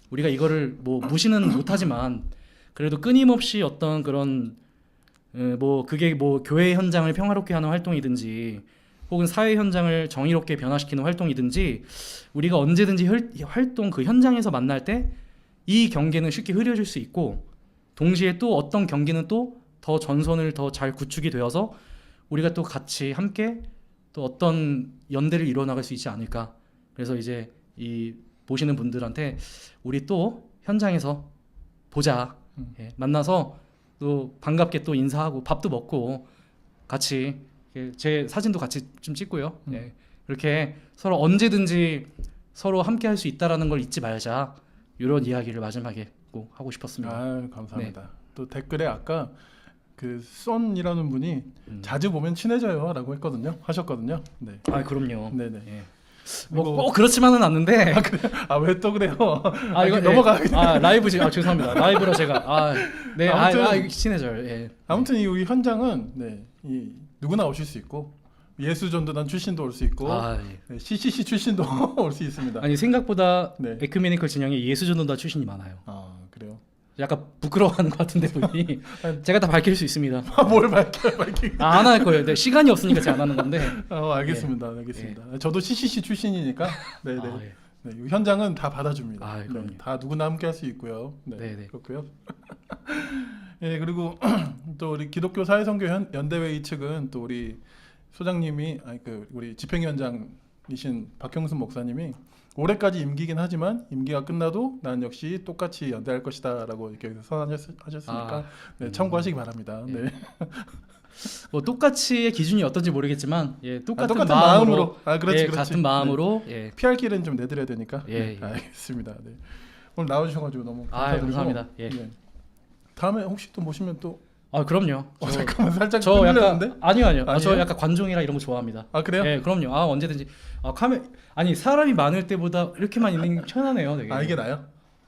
우리가 이거를 무시는 못하지만 그래도 끊임없이 어떤 그런 그게 교회 현장을 평화롭게 하는 활동이든지 혹은 사회 현장을 정의롭게 변화시키는 활동이든지 우리가 언제든지 활동 그 현장에서 만날 때 이 경계는 쉽게 흐려질 수 있고 동시에 또 어떤 경계는 또 더 전선을 더 잘 구축이 되어서 우리가 또 같이 함께 또 어떤 연대를 이뤄나갈 수 있지 않을까. 그래서 이제 이 보시는 분들한테 우리 또 현장에서 보자. 예, 만나서 또 반갑게 또 인사하고 밥도 먹고 같이 제 사진도 같이 좀 찍고요. 예, 이렇게 서로 언제든지 서로 함께 할 수 있다라는 걸 잊지 말자. 이런 이야기를 마지막에 꼭 하고 싶었습니다. 아, 감사합니다. 또 댓글에 아까 그 쏜이라는 분이 자주 보면 친해져요라고 하셨거든요. 네. 아 그럼요. 네네. 예. 뭐 그렇지만은 않는데. 아, 왜 또 그래요? 아 이거 넘어가. 라이브지. 아 죄송합니다. 라이브로 제가 네. 아무튼- 이거 친해져요. 예. 아무튼 이 우리 현장은 네, 이 누구나 오실 수 있고 예수전도단 출신도 올 수 있고 예. 네, CCC 출신도 올 수 있습니다. 아니 생각보다 네. 에큐메니컬 진영에 예수전도단 출신이 많아요. 아, 그래요? 약간 부끄러워하는 것 같은데 분이 제가 다 밝힐 수 있습니다. 뭘 밝히? 안 할 거예요. 네, 시간이 없으니까 제가 안 하는 건데. 알겠습니다. 알겠습니다. 저도 CCC 출신이니까 네네. 예. 네, 이 현장은 다 받아줍니다. 아, 그럼요. 네, 다 누구나 함께 할 수 있고요. 네, 네네. 그렇고요. 예, 그리고 또 우리 기독교 사회선교 연대회 측은 또 우리 소장님이 우리 집행위원장이신 박형순 목사님이 올해까지 임기긴 하지만 임기가 끝나도 난 역시 똑같이 연대할 것이다라고 이렇게 선언하셨으니까 네, 참고하시기 바랍니다. 예. 네. 뭐 똑같이의 기준이 어떤지 모르겠지만 예, 똑같은 똑같은 마음으로 그렇지, 예, 그렇지. 같은 마음으로 예. 피할 길은 좀 내드려야 되니까. 예, 네, 예. 알겠습니다. 네. 오늘 나와주셔가지고 너무 감사드리고. 감사합니다. 예. 네. 다음에 혹시 또 모시면 또 그럼요. 잠깐만 살짝 저 약간 흔들렸는데? 아니요. 저 아니에요? 약간 관종이라 이런 거 좋아합니다. 아, 그래요? 예, 그럼요. 언제든지. 사람이 많을 때보다 이렇게만 있는 게 편하네요, 되게. 이게 나요?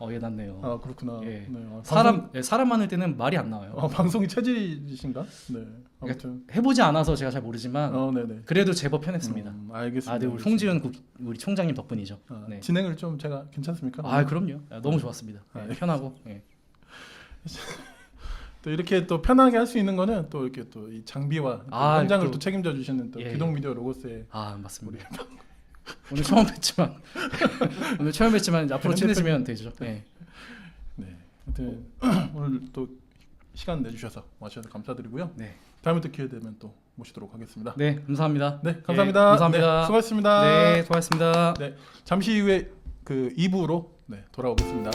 예, 낫네요. 아, 그렇구나. 예. 네, 사람 많을 때는 말이 안 나와요. 방송이 체질이신가? 네. 아무튼 해보지 않아서 제가 잘 모르지만 네네. 그래도 제법 편했습니다. 알겠습니다. 네, 우리 송지은 우리 총장님 덕분이죠. 네. 진행을 좀 제가 괜찮습니까? 그럼요. 너무 좋았습니다. 예, 편하고. 예. 또 이렇게 또 편하게 할 수 있는 거는 또 이렇게 또 이 장비와 또 현장을 또 책임져 주시는 또 예, 기동 미디어 로고스의 맞습니다. 오늘 처음 뵀지만 이제 앞으로 친해지면 되죠. 네. 네. 하여튼 오늘 또 시간 내주셔서 와주셔서 감사드리고요. 네. 다음에 또 기회 되면 또 모시도록 하겠습니다. 네, 감사합니다. 네, 감사합니다. 네, 감사합니다. 네, 수고하셨습니다. 네, 수고하셨습니다. 네, 잠시 후에 그 2부로 돌아오겠습니다.